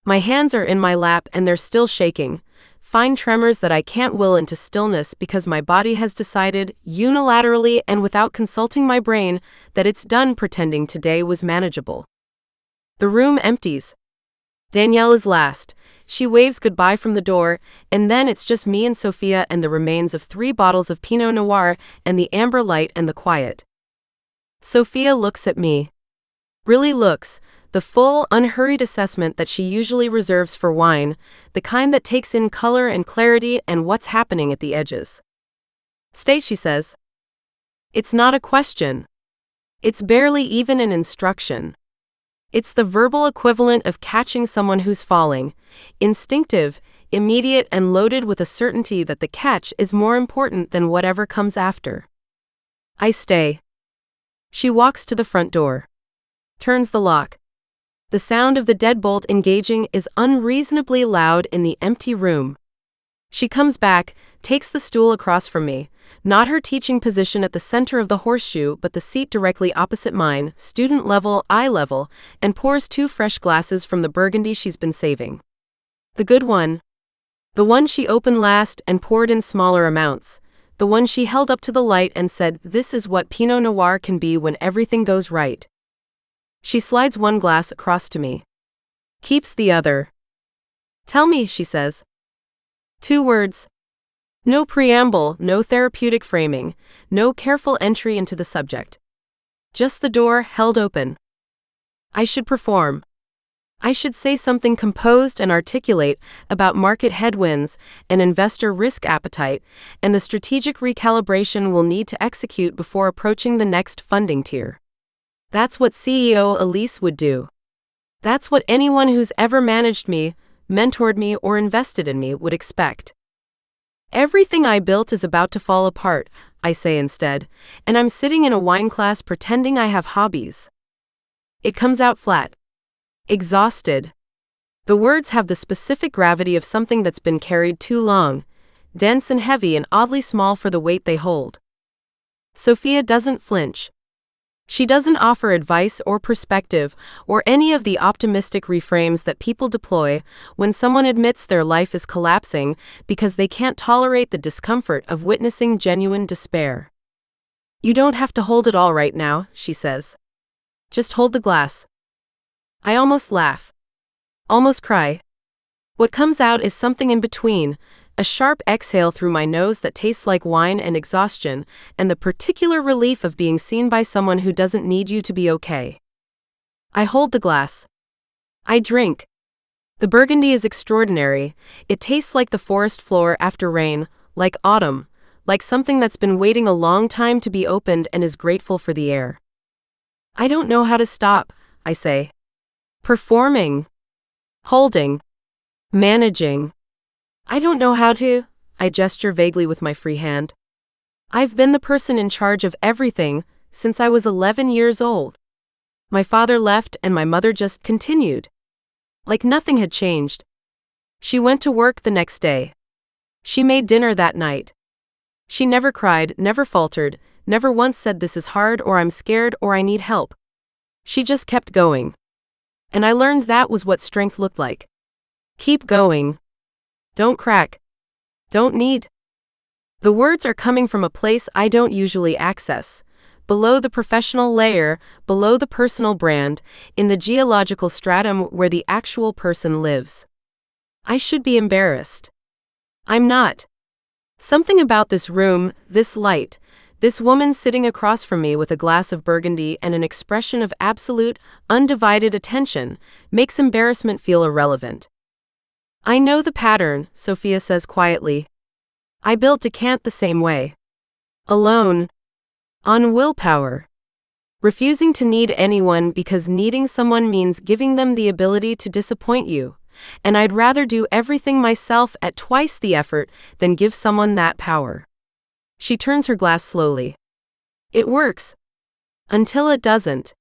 My hands are in my lap and they're still shaking, fine tremors that I can't will into stillness because my body has decided, unilaterally and without consulting my brain, that it's done pretending today was manageable. The room empties. Danielle is last. She waves goodbye from the door, and then it's just me and Sophia and the remains of 3 bottles of Pinot Noir and the amber light and the quiet. Sophia looks at me. Really looks, the full, unhurried assessment that she usually reserves for wine, the kind that takes in color and clarity and what's happening at the edges. Stay, she says. It's not a question. It's barely even an instruction. It's the verbal equivalent of catching someone who's falling, instinctive, immediate, and loaded with a certainty that the catch is more important than whatever comes after. I stay. She walks to the front door. Turns the lock. The sound of the deadbolt engaging is unreasonably loud in the empty room. She comes back, takes the stool across from me, not her teaching position at the center of the horseshoe but the seat directly opposite mine, student level, eye level, and pours 2 fresh glasses from the Burgundy she's been saving. The good one. The one she opened last and poured in smaller amounts. The one she held up to the light and said, "This is what Pinot Noir can be when everything goes right." She slides one glass across to me. Keeps the other. "Tell me," she says. 2 words. No preamble, no therapeutic framing, no careful entry into the subject. Just the door held open. I should perform. I should say something composed and articulate about market headwinds and investor risk appetite and the strategic recalibration we'll need to execute before approaching the next funding tier. That's what CEO Elise would do. That's what anyone who's ever managed me, mentored me, or invested in me would expect. Everything I built is about to fall apart, I say instead, and I'm sitting in a wine class pretending I have hobbies. It comes out flat. Exhausted. The words have the specific gravity of something that's been carried too long, dense and heavy and oddly small for the weight they hold. Sophia doesn't flinch. She doesn't offer advice or perspective or any of the optimistic reframes that people deploy when someone admits their life is collapsing because they can't tolerate the discomfort of witnessing genuine despair. You don't have to hold it all right now, she says. Just hold the glass. I almost laugh. Almost cry. What comes out is something in between, a sharp exhale through my nose that tastes like wine and exhaustion, and the particular relief of being seen by someone who doesn't need you to be okay. I hold the glass. I drink. The Burgundy is extraordinary. It tastes like the forest floor after rain, like autumn, like something that's been waiting a long time to be opened and is grateful for the air. I don't know how to stop, I say. Performing. Holding. Managing. I don't know how to, I gesture vaguely with my free hand. I've been the person in charge of everything since I was 11 years old. My father left and my mother just continued. Like nothing had changed. She went to work the next day. She made dinner that night. She never cried, never faltered, never once said this is hard or I'm scared or I need help. She just kept going. And I learned that was what strength looked like. Keep going. Don't crack. Don't need. The words are coming from a place I don't usually access. Below the professional layer, below the personal brand, in the geological stratum where the actual person lives. I should be embarrassed. I'm not. Something about this room, this light, this woman sitting across from me with a glass of Burgundy and an expression of absolute, undivided attention, makes embarrassment feel irrelevant. I know the pattern, Sophia says quietly. I built a cant the same way. Alone. On willpower. Refusing to need anyone because needing someone means giving them the ability to disappoint you, and I'd rather do everything myself at twice the effort than give someone that power. She turns her glass slowly. It works. Until it doesn't.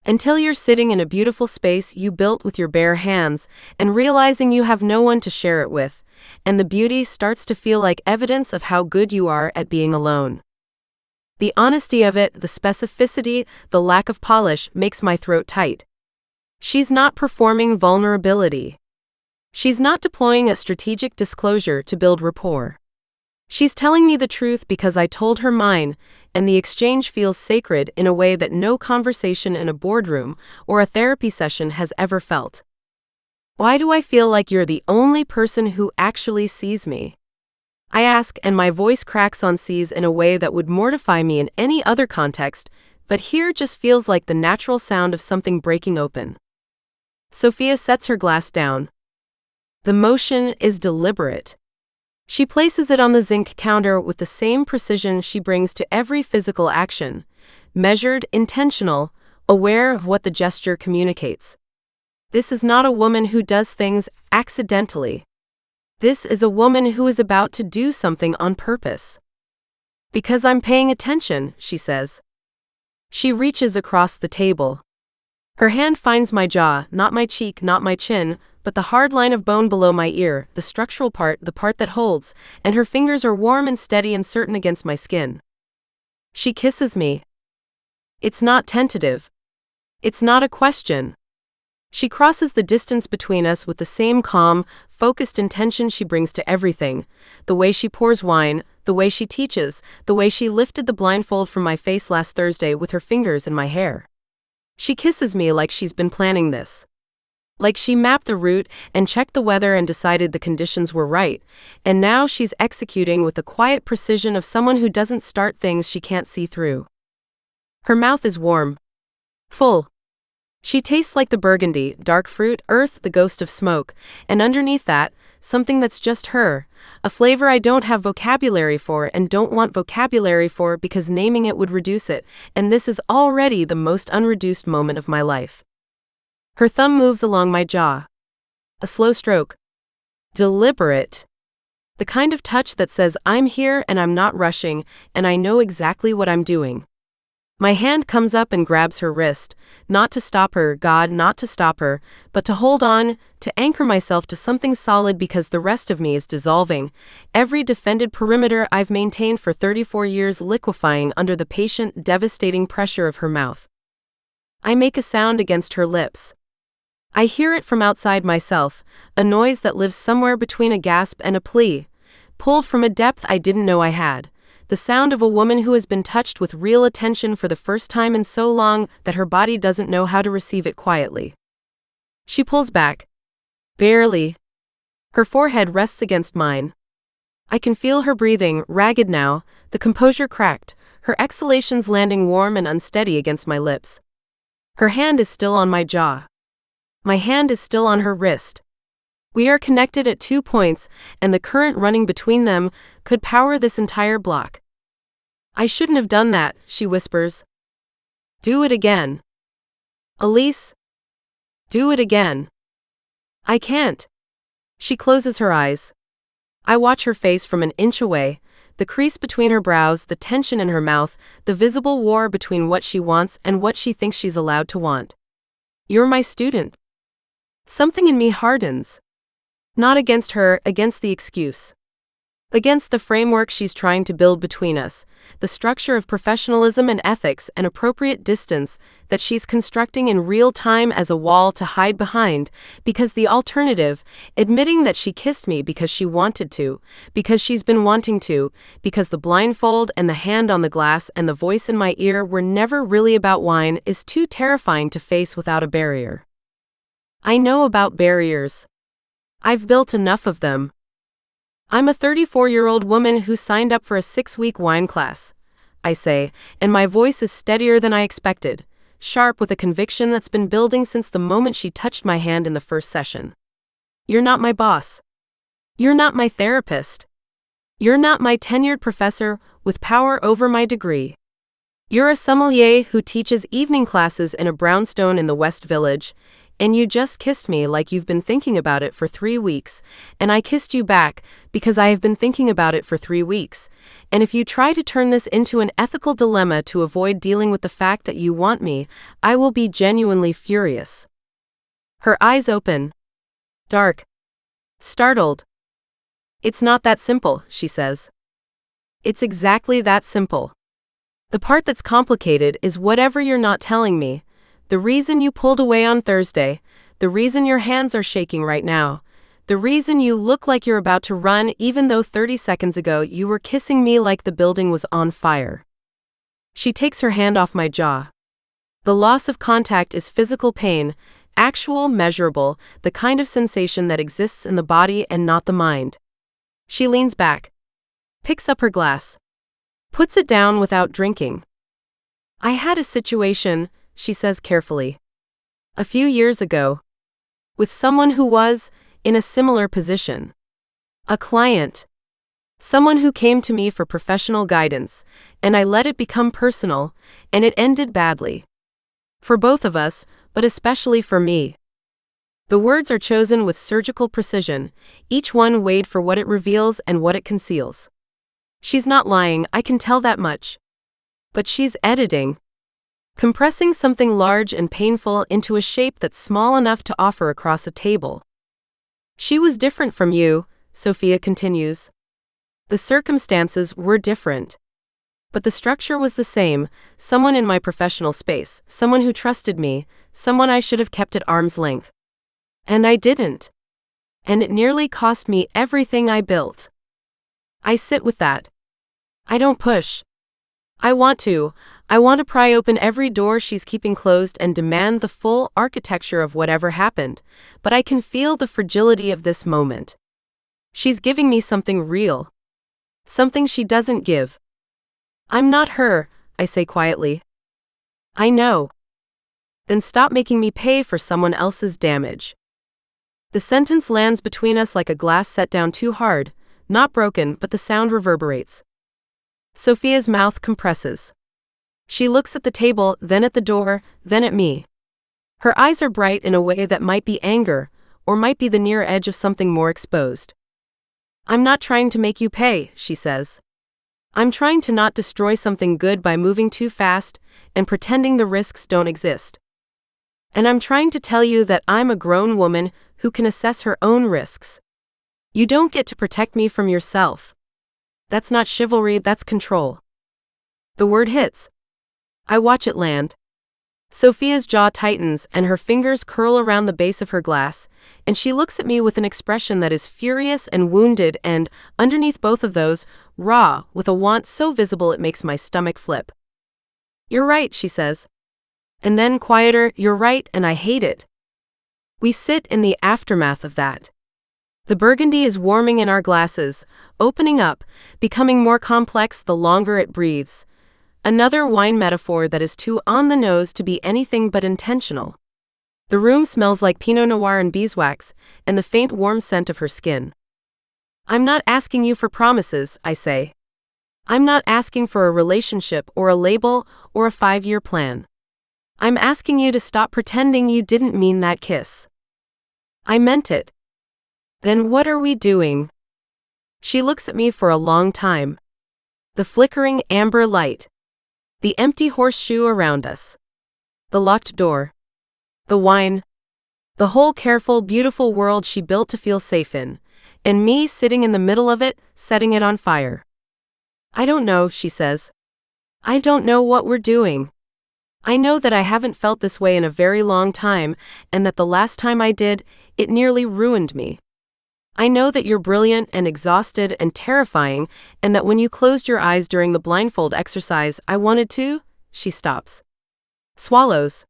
Until you're sitting in a beautiful space you built with your bare hands and realizing you have no one to share it with, and the beauty starts to feel like evidence of how good you are at being alone. The honesty of it, the specificity, the lack of polish makes my throat tight. She's not performing vulnerability. She's not deploying a strategic disclosure to build rapport. She's telling me the truth because I told her mine, and the exchange feels sacred in a way that no conversation in a boardroom or a therapy session has ever felt. Why do I feel like you're the only person who actually sees me? I ask, and my voice cracks on C's in a way that would mortify me in any other context, but here just feels like the natural sound of something breaking open. Sophia sets her glass down. The motion is deliberate. She places it on the zinc counter with the same precision she brings to every physical action, measured, intentional, aware of what the gesture communicates. This is not a woman who does things accidentally. This is a woman who is about to do something on purpose. Because I'm paying attention, she says. She reaches across the table. Her hand finds my jaw, not my cheek, not my chin, but the hard line of bone below my ear, the structural part, the part that holds, and her fingers are warm and steady and certain against my skin. She kisses me. It's not tentative. It's not a question. She crosses the distance between us with the same calm, focused intention she brings to everything, the way she pours wine, the way she teaches, the way she lifted the blindfold from my face last Thursday with her fingers in my hair. She kisses me like she's been planning this. Like she mapped the route and checked the weather and decided the conditions were right, and now she's executing with the quiet precision of someone who doesn't start things she can't see through. Her mouth is warm. Full. She tastes like the Burgundy, dark fruit, earth, the ghost of smoke, and underneath that, something that's just her, a flavor I don't have vocabulary for and don't want vocabulary for because naming it would reduce it, and this is already the most unreduced moment of my life. Her thumb moves along my jaw. A slow stroke. Deliberate. The kind of touch that says I'm here and I'm not rushing, and I know exactly what I'm doing. My hand comes up and grabs her wrist, not to stop her, God, not to stop her, but to hold on, to anchor myself to something solid because the rest of me is dissolving, every defended perimeter I've maintained for 34 years liquefying under the patient, devastating pressure of her mouth. I make a sound against her lips. I hear it from outside myself, a noise that lives somewhere between a gasp and a plea, pulled from a depth I didn't know I had. The sound of a woman who has been touched with real attention for the first time in so long that her body doesn't know how to receive it quietly. She pulls back. Barely. Her forehead rests against mine. I can feel her breathing, ragged now, the composure cracked, her exhalations landing warm and unsteady against my lips. Her hand is still on my jaw. My hand is still on her wrist. We are connected at 2 points, and the current running between them could power this entire block. I shouldn't have done that, she whispers. Do it again. Elise. Do it again. I can't. She closes her eyes. I watch her face from an inch away, the crease between her brows, the tension in her mouth, the visible war between what she wants and what she thinks she's allowed to want. You're my student. Something in me hardens. Not against her, against the excuse. Against the framework she's trying to build between us, the structure of professionalism and ethics and appropriate distance that she's constructing in real time as a wall to hide behind, because the alternative, admitting that she kissed me because she wanted to, because she's been wanting to, because the blindfold and the hand on the glass and the voice in my ear were never really about wine, is too terrifying to face without a barrier. I know about barriers. I've built enough of them. I'm a 34-year-old woman who signed up for a 6-week wine class, I say, and my voice is steadier than I expected, sharp with a conviction that's been building since the moment she touched my hand in the first session. You're not my boss. You're not my therapist. You're not my tenured professor with power over my degree. You're a sommelier who teaches evening classes in a brownstone in the West Village, and you just kissed me like you've been thinking about it for 3 weeks, and I kissed you back because I have been thinking about it for 3 weeks. And if you try to turn this into an ethical dilemma to avoid dealing with the fact that you want me, I will be genuinely furious." Her eyes open. Dark. Startled. "It's not that simple," she says. "It's exactly that simple. The part that's complicated is whatever you're not telling me. The reason you pulled away on Thursday, the reason your hands are shaking right now, the reason you look like you're about to run even though 30 seconds ago you were kissing me like the building was on fire." She takes her hand off my jaw. The loss of contact is physical pain, actual, measurable, the kind of sensation that exists in the body and not the mind. She leans back, picks up her glass, puts it down without drinking. "I had a situation," she says carefully, "a few years ago, with someone who was in a similar position. A client. Someone who came to me for professional guidance, and I let it become personal, and it ended badly. For both of us, but especially for me." The words are chosen with surgical precision, each one weighed for what it reveals and what it conceals. She's not lying, I can tell that much. But she's editing. Compressing something large and painful into a shape that's small enough to offer across a table. "She was different from you," Sophia continues. "The circumstances were different. But the structure was the same, someone in my professional space, someone who trusted me, someone I should have kept at arm's length. And I didn't. And it nearly cost me everything I built. I sit with that. I don't push. I want to pry open every door she's keeping closed and demand the full architecture of whatever happened, but I can feel the fragility of this moment. She's giving me something real. Something she doesn't give. I'm not her," I say quietly. "I know." "Then stop making me pay for someone else's damage." The sentence lands between us like a glass set down too hard, not broken, but the sound reverberates. Sophia's mouth compresses. She looks at the table, then at the door, then at me. Her eyes are bright in a way that might be anger, or might be the near edge of something more exposed. "I'm not trying to make you pay," she says. "I'm trying to not destroy something good by moving too fast and pretending the risks don't exist. And I'm trying to tell you that I'm a grown woman who can assess her own risks. You don't get to protect me from yourself. That's not chivalry, that's control." The word hits. I watch it land. Sophia's jaw tightens and her fingers curl around the base of her glass, and she looks at me with an expression that is furious and wounded and, underneath both of those, raw, with a want so visible it makes my stomach flip. "You're right," she says. And then quieter, "You're right, and I hate it." We sit in the aftermath of that. The Burgundy is warming in our glasses, opening up, becoming more complex the longer it breathes. Another wine metaphor that is too on the nose to be anything but intentional. The room smells like Pinot Noir and beeswax, and the faint warm scent of her skin. "I'm not asking you for promises," I say. "I'm not asking for a relationship or a label or a 5-year plan. I'm asking you to stop pretending you didn't mean that kiss. I meant it." "Then what are we doing?" She looks at me for a long time. The flickering amber light. The empty horseshoe around us. The locked door. The wine. The whole careful, beautiful world she built to feel safe in. And me sitting in the middle of it, setting it on fire. "I don't know," she says. "I don't know what we're doing. I know that I haven't felt this way in a very long time, and that the last time I did, it nearly ruined me. I know that you're brilliant and exhausted and terrifying, and that when you closed your eyes during the blindfold exercise, I wanted to." She stops. Swallows.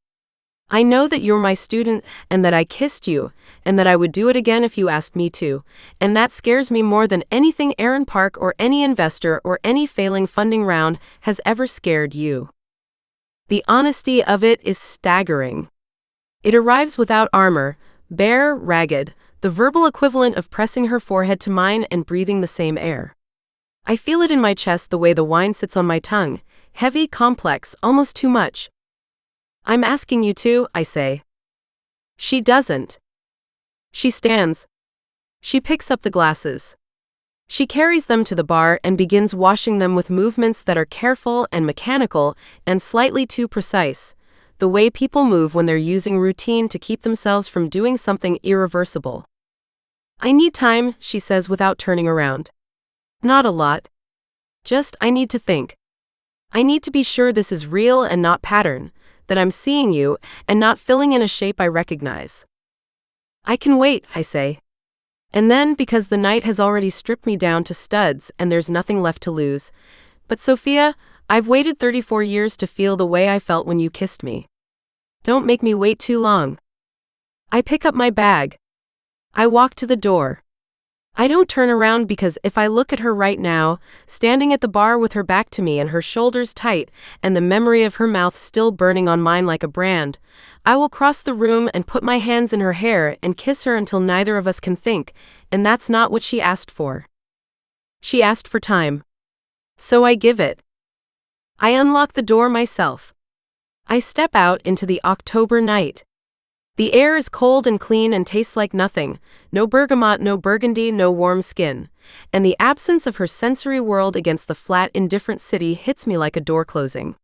"I know that you're my student, and that I kissed you, and that I would do it again if you asked me to, and that scares me more than anything Aaron Park or any investor or any failing funding round has ever scared you." The honesty of it is staggering. It arrives without armor, bare, ragged, the verbal equivalent of pressing her forehead to mine and breathing the same air. I feel it in my chest the way the wine sits on my tongue, heavy, complex, almost too much. "I'm asking you to," I say. She doesn't. She stands. She picks up the glasses. She carries them to the bar and begins washing them with movements that are careful and mechanical and slightly too precise, the way people move when they're using routine to keep themselves from doing something irreversible. I need time, she says without turning around. Not a lot. Just, I need to think. I need to be sure this is real and not pattern, that I'm seeing you and not filling in a shape I recognize. I can wait, I say. And then, because the night has already stripped me down to studs and there's nothing left to lose. But Sophia, I've waited 34 years to feel the way I felt when you kissed me. Don't make me wait too long. I pick up my bag. I walk to the door. I don't turn around because if I look at her right now, standing at the bar with her back to me and her shoulders tight and the memory of her mouth still burning on mine like a brand, I will cross the room and put my hands in her hair and kiss her until neither of us can think, and that's not what she asked for. She asked for time. So I give it. I unlock the door myself. I step out into the October night. The air is cold and clean and tastes like nothing, no bergamot, no burgundy, no warm skin, and the absence of her sensory world against the flat, indifferent city hits me like a door closing.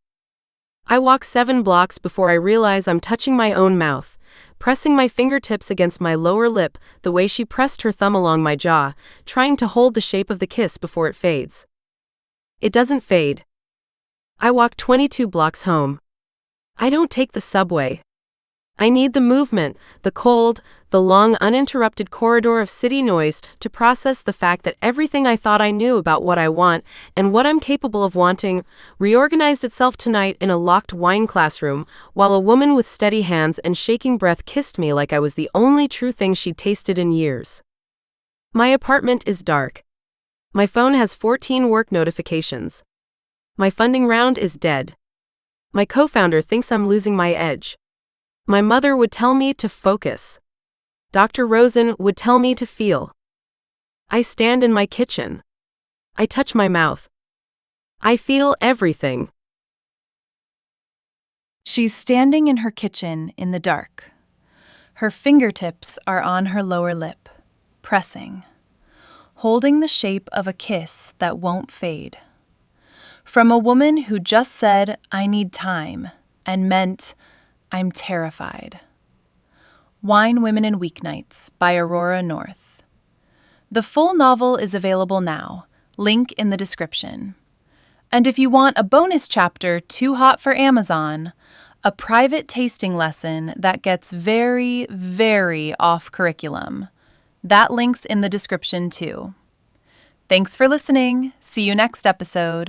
I walk 7 blocks before I realize I'm touching my own mouth, pressing my fingertips against my lower lip the way she pressed her thumb along my jaw, trying to hold the shape of the kiss before it fades. It doesn't fade. I walk 22 blocks home. I don't take the subway. I need the movement, the cold, the long uninterrupted corridor of city noise to process the fact that everything I thought I knew about what I want and what I'm capable of wanting reorganized itself tonight in a locked wine classroom while a woman with steady hands and shaking breath kissed me like I was the only true thing she'd tasted in years. My apartment is dark. My phone has 14 work notifications. My funding round is dead. My co-founder thinks I'm losing my edge. My mother would tell me to focus. Dr. Rosen would tell me to feel. I stand in my kitchen. I touch my mouth. I feel everything. She's standing in her kitchen in the dark. Her fingertips are on her lower lip, pressing, holding the shape of a kiss that won't fade. From a woman who just said, I need time, and meant, I'm terrified. Wine, Women, and Weeknights by Aurora North. The full novel is available now, link in the description. And if you want a bonus chapter too hot for Amazon, a private tasting lesson that gets very, very off curriculum, that link's in the description too. Thanks for listening. See you next episode.